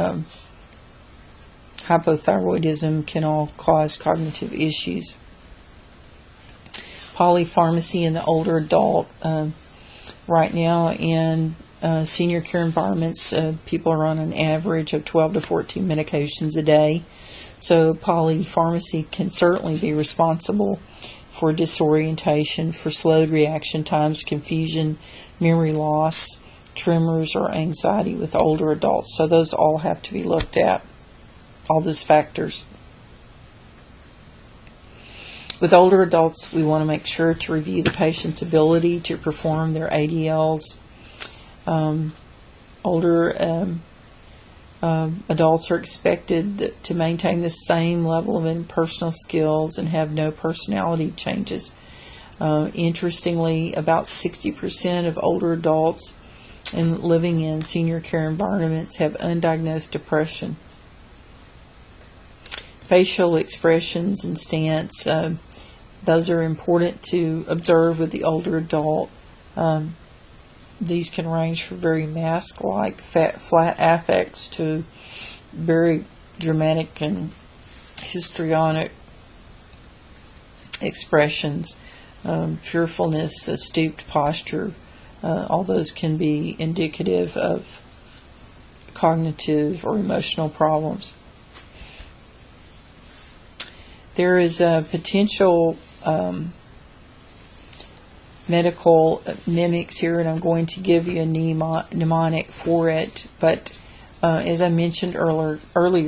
hypothyroidism can all cause cognitive issues. Polypharmacy in the older adult. Right now in senior care environments, people are on an average of 12 to 14 medications a day. So polypharmacy can certainly be responsible for disorientation, for slowed reaction times, confusion, memory loss, tremors, or anxiety with older adults. So those all have to be looked at, all those factors. With older adults, we want to make sure to review the patient's ability to perform their ADLs. Older adults are expected to maintain the same level of interpersonal skills and have no personality changes. Interestingly, about 60% of older adults living in senior care environments have undiagnosed depression. Facial expressions and stance, those are important to observe with the older adult. These can range from very mask-like, flat affects to very dramatic and histrionic expressions, fearfulness, stooped posture. All those can be indicative of cognitive or emotional problems. There is a potential medical mimics here, and I'm going to give you a mnemonic for it. But as I mentioned earlier,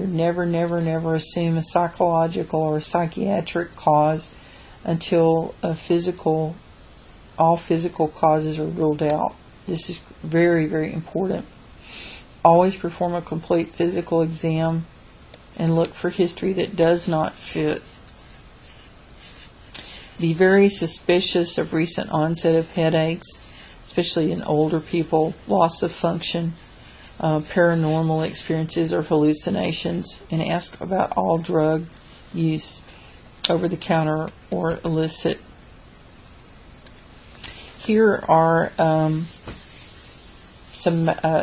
never assume a psychological or a psychiatric cause until all physical causes are ruled out. This is very, very important. Always perform a complete physical exam and look for history that does not fit. Be very suspicious of recent onset of headaches, especially in older people, loss of function, paranormal experiences or hallucinations, and ask about all drug use, over-the-counter or illicit. Here are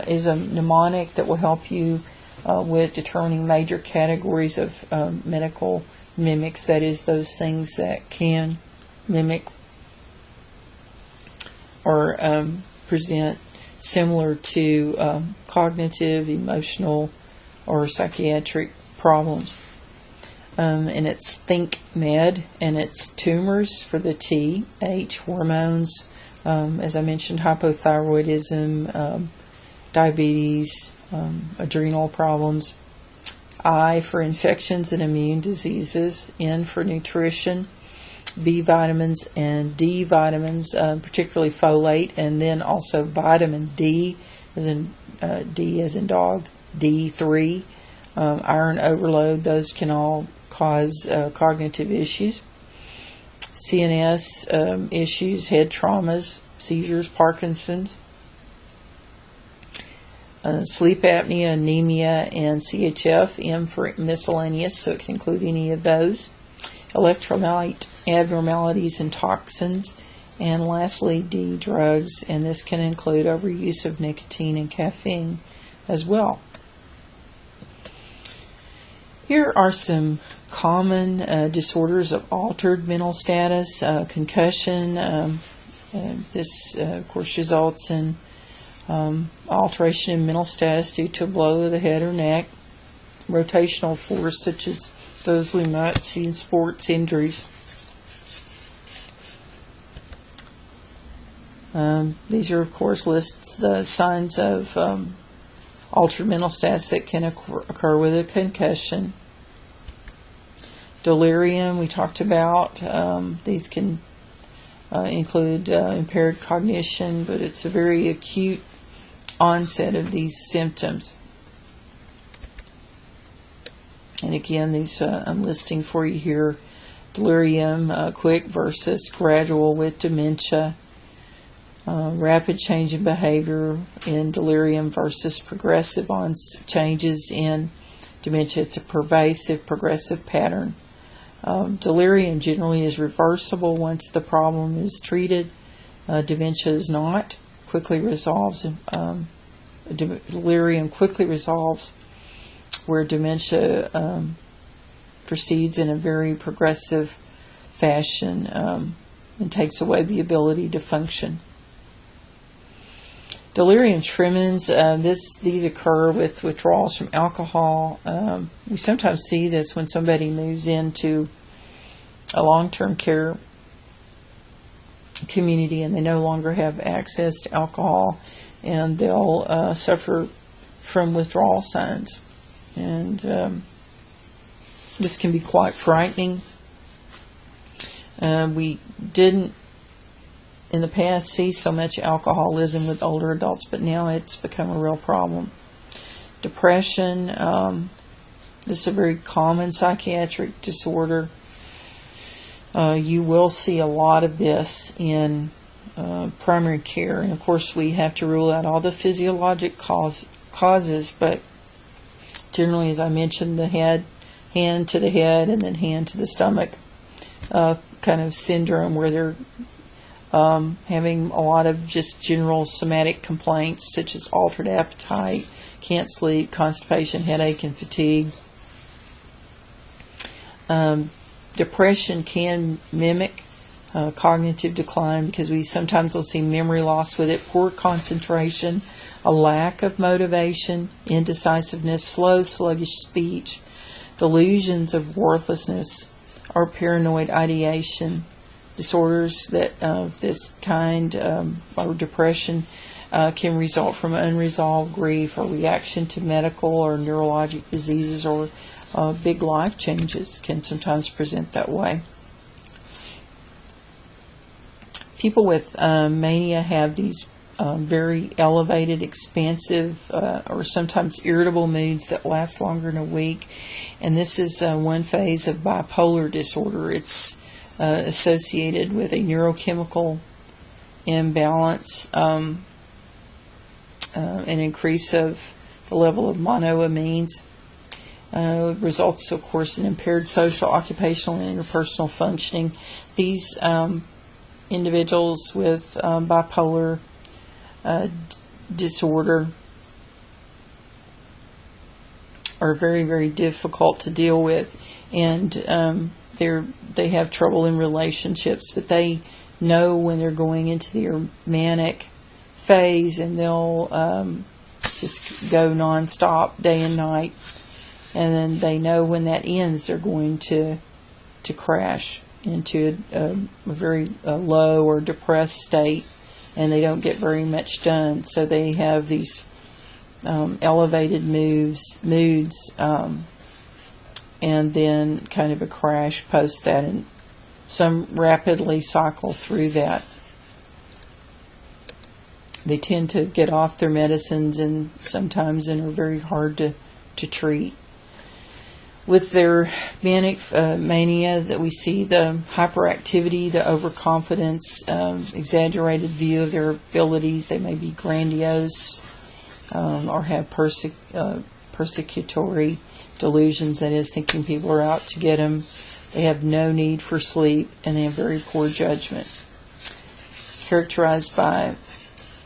is a mnemonic that will help you with determining major categories of medical mimics, that is, those things that can mimic or present similar to cognitive, emotional or psychiatric problems. And it's Think Med, and it's tumors for the T, H, hormones, as I mentioned, hypothyroidism, diabetes, adrenal problems, I for infections and immune diseases, N for nutrition, B vitamins and D vitamins, particularly folate, and then also vitamin D, as in D as in dog, D3, iron overload. Those can all cause cognitive issues, CNS issues, head traumas, seizures, Parkinson's, sleep apnea, anemia, and CHF. M for miscellaneous, so it can include any of those. Electrolyte abnormalities and toxins. And lastly, D, drugs, and this can include overuse of nicotine and caffeine as well. Here are some common disorders of altered mental status. Concussion. This, of course, results in alteration in mental status due to a blow to the head or neck. Rotational force, such as those we might see in sports injuries. These are, of course, lists the signs of altered mental status that can occur with a concussion. Delirium, we talked about. These can include impaired cognition, but it's a very acute onset of these symptoms. And again, these I'm listing for you here. Delirium, quick versus gradual with dementia. Rapid change in behavior in delirium versus progressive changes in dementia. It's a pervasive, progressive pattern. Delirium generally is reversible once the problem is treated. Dementia is not. Quickly resolves. Delirium quickly resolves, where dementia proceeds in a very progressive fashion and takes away the ability to function. Delirium tremens, these occur with withdrawals from alcohol. We sometimes see this when somebody moves into a long-term care community and they no longer have access to alcohol, and they'll suffer from withdrawal signs. And this can be quite frightening. We didn't in the past see so much alcoholism with older adults, but now it's become a real problem. Depression, this is a very common psychiatric disorder. You will see a lot of this in primary care, and of course we have to rule out all the physiologic causes, but generally, as I mentioned, the hand to the head and then hand to the stomach kind of syndrome, where they're having a lot of just general somatic complaints such as altered appetite, can't sleep, constipation, headache, and fatigue. Depression can mimic cognitive decline because we sometimes will see memory loss with it, poor concentration, a lack of motivation, indecisiveness, slow, sluggish speech, delusions of worthlessness, or paranoid ideation. Disorders that of this kind, or depression, can result from unresolved grief or reaction to medical or neurologic diseases, or big life changes can sometimes present that way. People with mania have these very elevated, expansive, or sometimes irritable moods that last longer than a week. And this is one phase of bipolar disorder. It's associated with a neurochemical imbalance, an increase of the level of monoamines. Results, of course, in impaired social, occupational, and interpersonal functioning. These individuals with bipolar disorder are very, very difficult to deal with, and they have trouble in relationships, but they know when they're going into their manic phase, and they'll just go nonstop day and night. and then they know when that ends, they're going to crash into a very low or depressed state, and they don't get very much done. So they have these elevated moods, and then kind of a crash post that, and some rapidly cycle through that. They tend to get off their medicines and sometimes are very hard to treat. With their manic mania, that we see the hyperactivity, the overconfidence, exaggerated view of their abilities. They may be grandiose or have persecutory delusions, that is, thinking people are out to get them. They have no need for sleep, and they have very poor judgment. Characterized by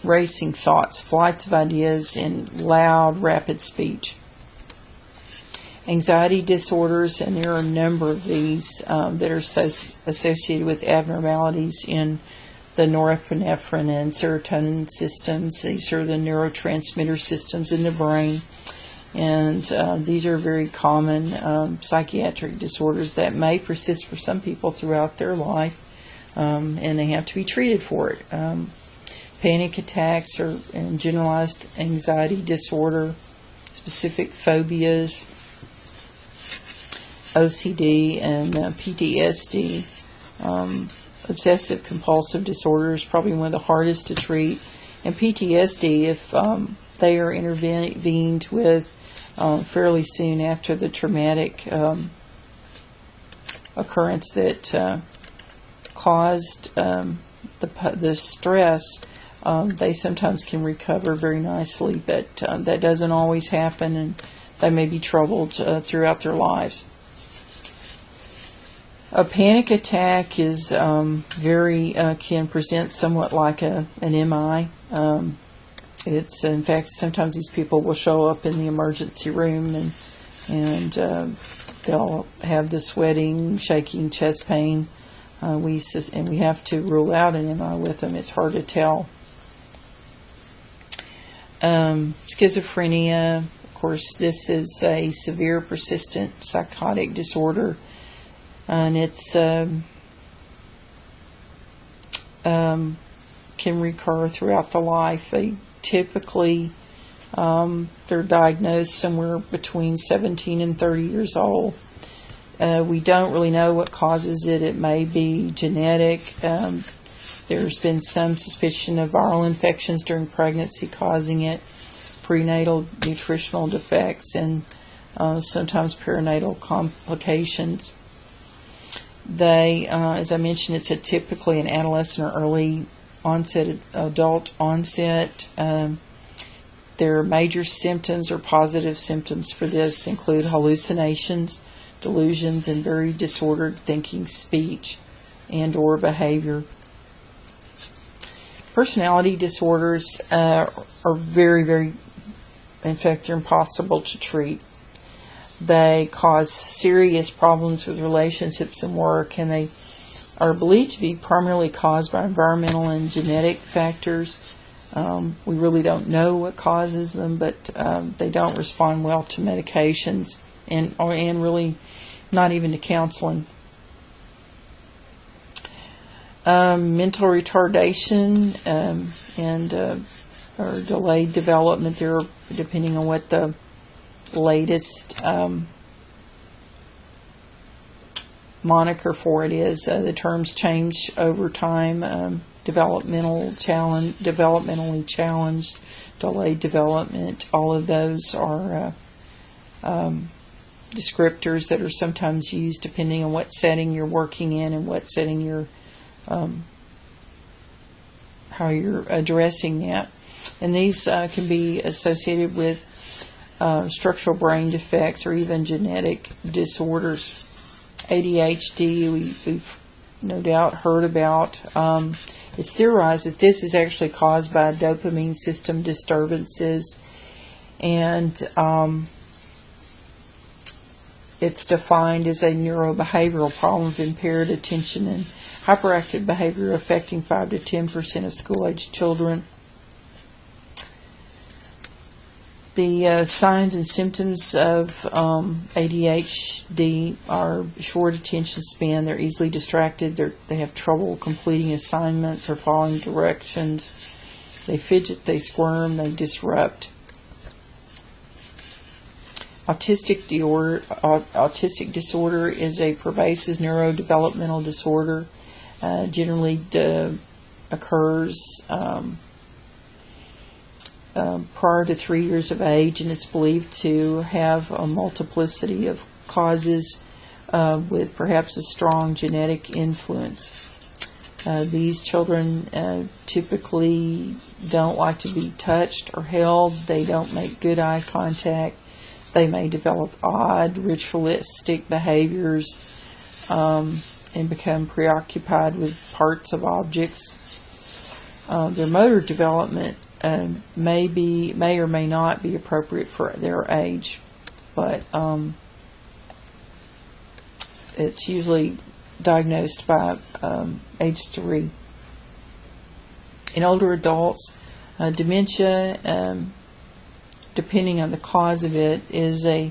racing thoughts, flights of ideas, and loud, rapid speech. Anxiety disorders, and there are a number of these that are associated with abnormalities in the norepinephrine and serotonin systems. These are the neurotransmitter systems in the brain, and these are very common psychiatric disorders that may persist for some people throughout their life, and they have to be treated for it. Panic attacks and generalized anxiety disorder, specific phobias, OCD, and PTSD. Obsessive compulsive disorder is probably one of the hardest to treat. And PTSD, if they are intervened with fairly soon after the traumatic occurrence that caused the stress, they sometimes can recover very nicely, but that doesn't always happen, and they may be troubled throughout their lives. A panic attack is can present somewhat like an MI. It's, in fact, sometimes these people will show up in the emergency room, and they'll have the sweating, shaking, chest pain. We have to rule out an MI with them. It's hard to tell. Schizophrenia, of course, this is a severe, persistent psychotic disorder, and it's can recur throughout the life. They typically they're diagnosed somewhere between 17 and 30 years old. We don't really know what causes it. It may be genetic. There's been some suspicion of viral infections during pregnancy causing it, prenatal nutritional defects, and sometimes perinatal complications. They, as I mentioned, it's typically an adolescent or early onset, adult onset. Their major symptoms or positive symptoms for this include hallucinations, delusions, and very disordered thinking, speech, and or behavior. Personality disorders are very, very, in fact, they're impossible to treat. They cause serious problems with relationships and work, and they are believed to be primarily caused by environmental and genetic factors. We really don't know what causes them, but they don't respond well to medications and really not even to counseling. Mental retardation or delayed development, there, depending on what the latest moniker for it is. The terms change over time. Developmentally challenged, delayed development, all of those are descriptors that are sometimes used depending on what setting you're working in and what setting you're how you're addressing that. And these can be associated with structural brain defects or even genetic disorders. ADHD, we've no doubt heard about. It's theorized that this is actually caused by dopamine system disturbances, and it's defined as a neurobehavioral problem of impaired attention and hyperactive behavior affecting 5 to 10% of school-aged children. The signs and symptoms of ADHD are short attention span. They're easily distracted. They have trouble completing assignments or following directions. They fidget, they squirm, they disrupt. Autistic disorder is a pervasive neurodevelopmental disorder. Generally occurs prior to 3 years of age, and it's believed to have a multiplicity of causes with perhaps a strong genetic influence. These children typically don't like to be touched or held. They don't make good eye contact. They may develop odd ritualistic behaviors and become preoccupied with parts of objects. Their motor development may or may not be appropriate for their age, but it's usually diagnosed by age 3. In older adults, dementia, depending on the cause of it, is a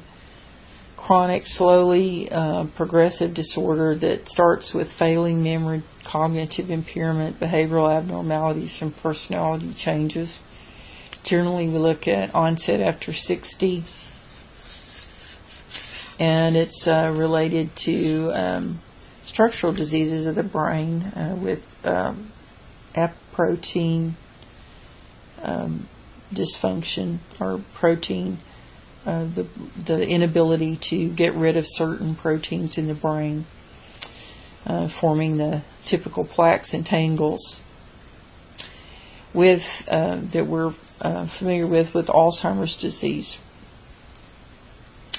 chronic, slowly progressive disorder that starts with failing memory, cognitive impairment, behavioral abnormalities, and personality changes. Generally, we look at onset after 60, and it's related to structural diseases of the brain with protein dysfunction or protein, the inability to get rid of certain proteins in the brain, forming the typical plaques and tangles that we're familiar with Alzheimer's disease.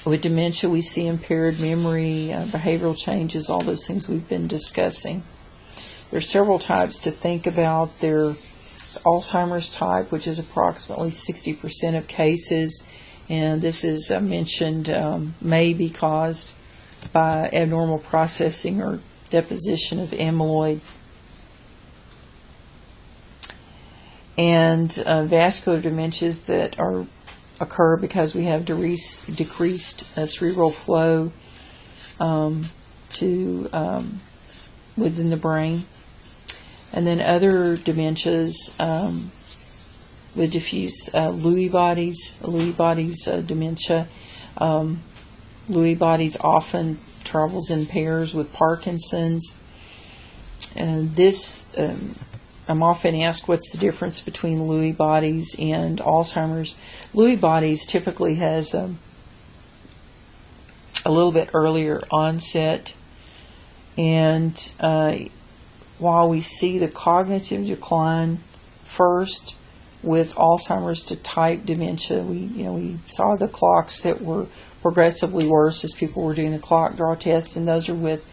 With dementia, we see impaired memory, behavioral changes, all those things we've been discussing. There are several types to think about. There's Alzheimer's type, which is approximately 60% of cases, and this is mentioned may be caused by abnormal processing or deposition of amyloid. And vascular dementias that occur because we have decreased cerebral flow within the brain. And then other dementias with diffuse Lewy bodies dementia. Lewy bodies often travels in pairs with Parkinson's. And this, I'm often asked, what's the difference between Lewy bodies and Alzheimer's? Lewy bodies typically has a little bit earlier onset, and while we see the cognitive decline first with Alzheimer's to type dementia, we saw the clocks that were progressively worse as people were doing the clock draw tests, and those are with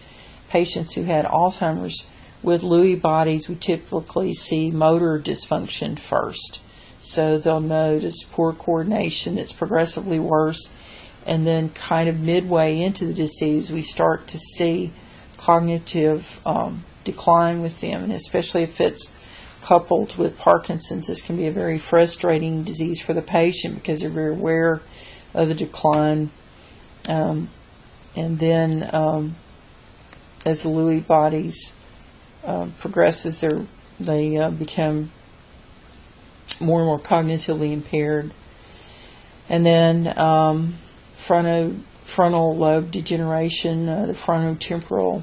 patients who had Alzheimer's. With Lewy bodies, we typically see motor dysfunction first. So they'll notice poor coordination that's progressively worse, and then kind of midway into the disease, we start to see cognitive decline with them, and especially if it's coupled with Parkinson's, this can be a very frustrating disease for the patient because they're very aware of the decline. And then as the Lewy bodies progresses, they become more and more cognitively impaired. And then frontal lobe degeneration, the frontotemporal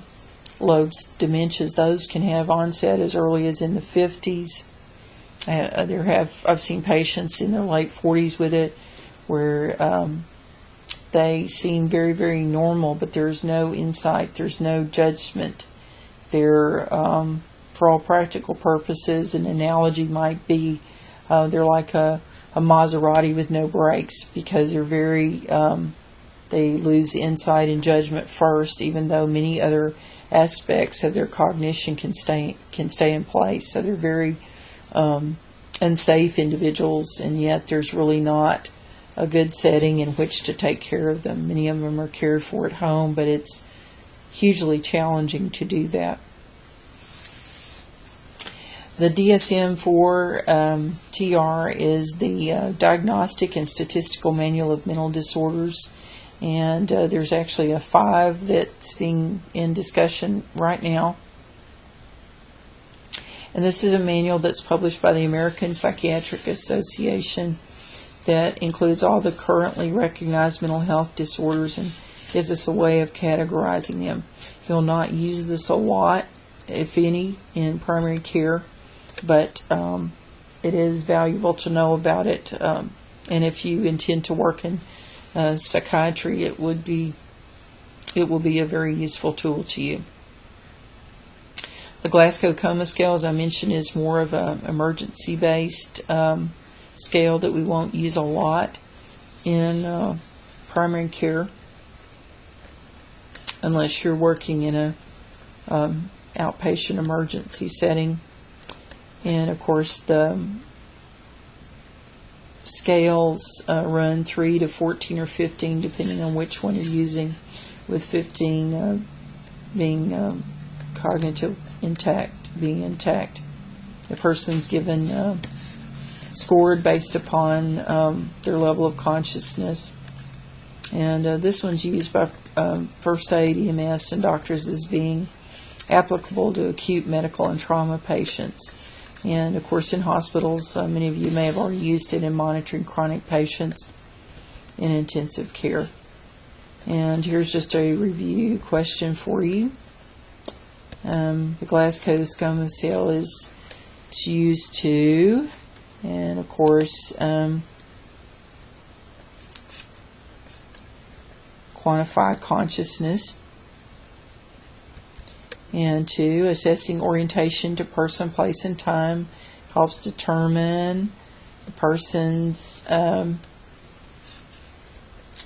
lobes dementias, those can have onset as early as in the 50s. I've seen patients in their late 40s with it where they seem very, very normal, but there's no insight, there's no judgment. They're, for all practical purposes, an analogy might be they're like a Maserati with no brakes, because they're they lose insight and judgment first, even though many other aspects of their cognition can stay in place. So they're very unsafe individuals, and yet there's really not a good setting in which to take care of them. Many of them are cared for at home, but it's hugely challenging to do that. The DSM-4 TR is the Diagnostic and Statistical Manual of Mental Disorders, and there's actually a 5 that's being in discussion right now. And this is a manual that's published by the American Psychiatric Association that includes all the currently recognized mental health disorders and gives us a way of categorizing them. You'll not use this a lot, if any, in primary care, but it is valuable to know about it. And if you intend to work in psychiatry, it will be a very useful tool to you. The Glasgow Coma Scale, as I mentioned, is more of an emergency-based scale that we won't use a lot in primary care unless you're working in a outpatient emergency setting. And of course the scales run 3 to 14 or 15 depending on which one you're using, with 15 being cognitive being intact. The person's given scored based upon their level of consciousness, and this one's used by first aid, EMS, and doctors as being applicable to acute medical and trauma patients. And of course in hospitals, many of you may have already used it in monitoring chronic patients in intensive care. And here's just a review question for you. The Glasgow Coma Scale is used to, and of course, quantify consciousness, and 2, assessing orientation to person, place, and time, helps determine the person's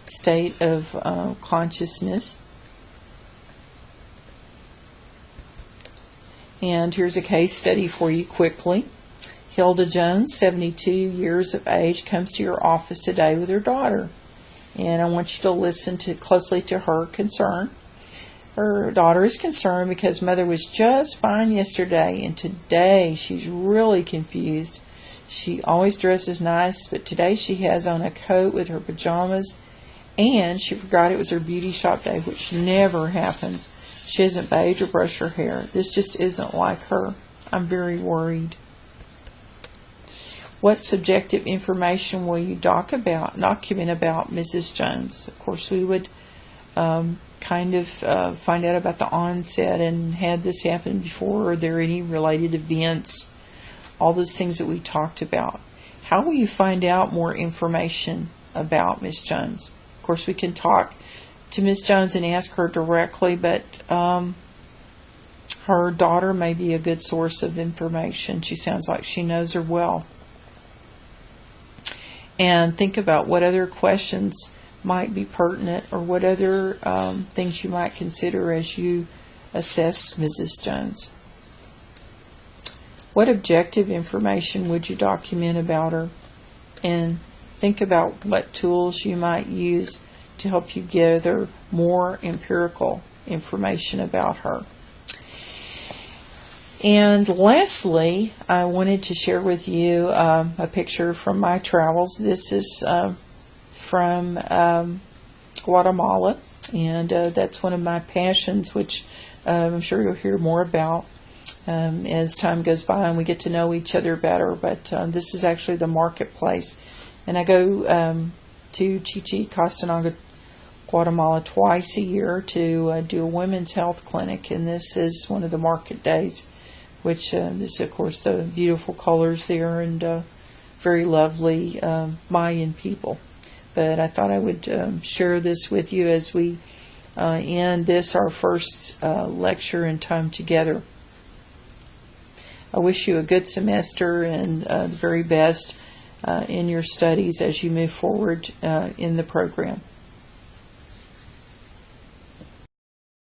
state of consciousness. And here's a case study for you quickly. Hilda Jones, 72 years of age, comes to your office today with her daughter. And I want you to listen closely to her concern. Her daughter is concerned because mother was just fine yesterday, and today she's really confused. She always dresses nice, but today she has on a coat with her pajamas, and she forgot it was her beauty shop day, which never happens. She hasn't bathed or brushed her hair. This just isn't like her. I'm very worried. What subjective information will you document about Mrs. Jones? Of course, we would find out about the onset and had this happen before. Are there any related events? All those things that we talked about. How will you find out more information about Miss Jones? Of course, we can talk to Miss Jones and ask her directly, but her daughter may be a good source of information. She sounds like she knows her well. And think about what other questions might be pertinent, or what other things you might consider as you assess Mrs. Jones. What objective information would you document about her? And think about what tools you might use to help you gather more empirical information about her. And lastly, I wanted to share with you a picture from my travels. This is from Guatemala, and that's one of my passions, which I'm sure you'll hear more about as time goes by and we get to know each other better. But this is actually the marketplace, and I go to Chichicastenango, Guatemala twice a year to do a women's health clinic, and this is one of the market days, which this of course the beautiful colors there and very lovely Mayan people. But I thought I would share this with you as we end this, our first lecture and time together. I wish you a good semester and the very best in your studies as you move forward in the program.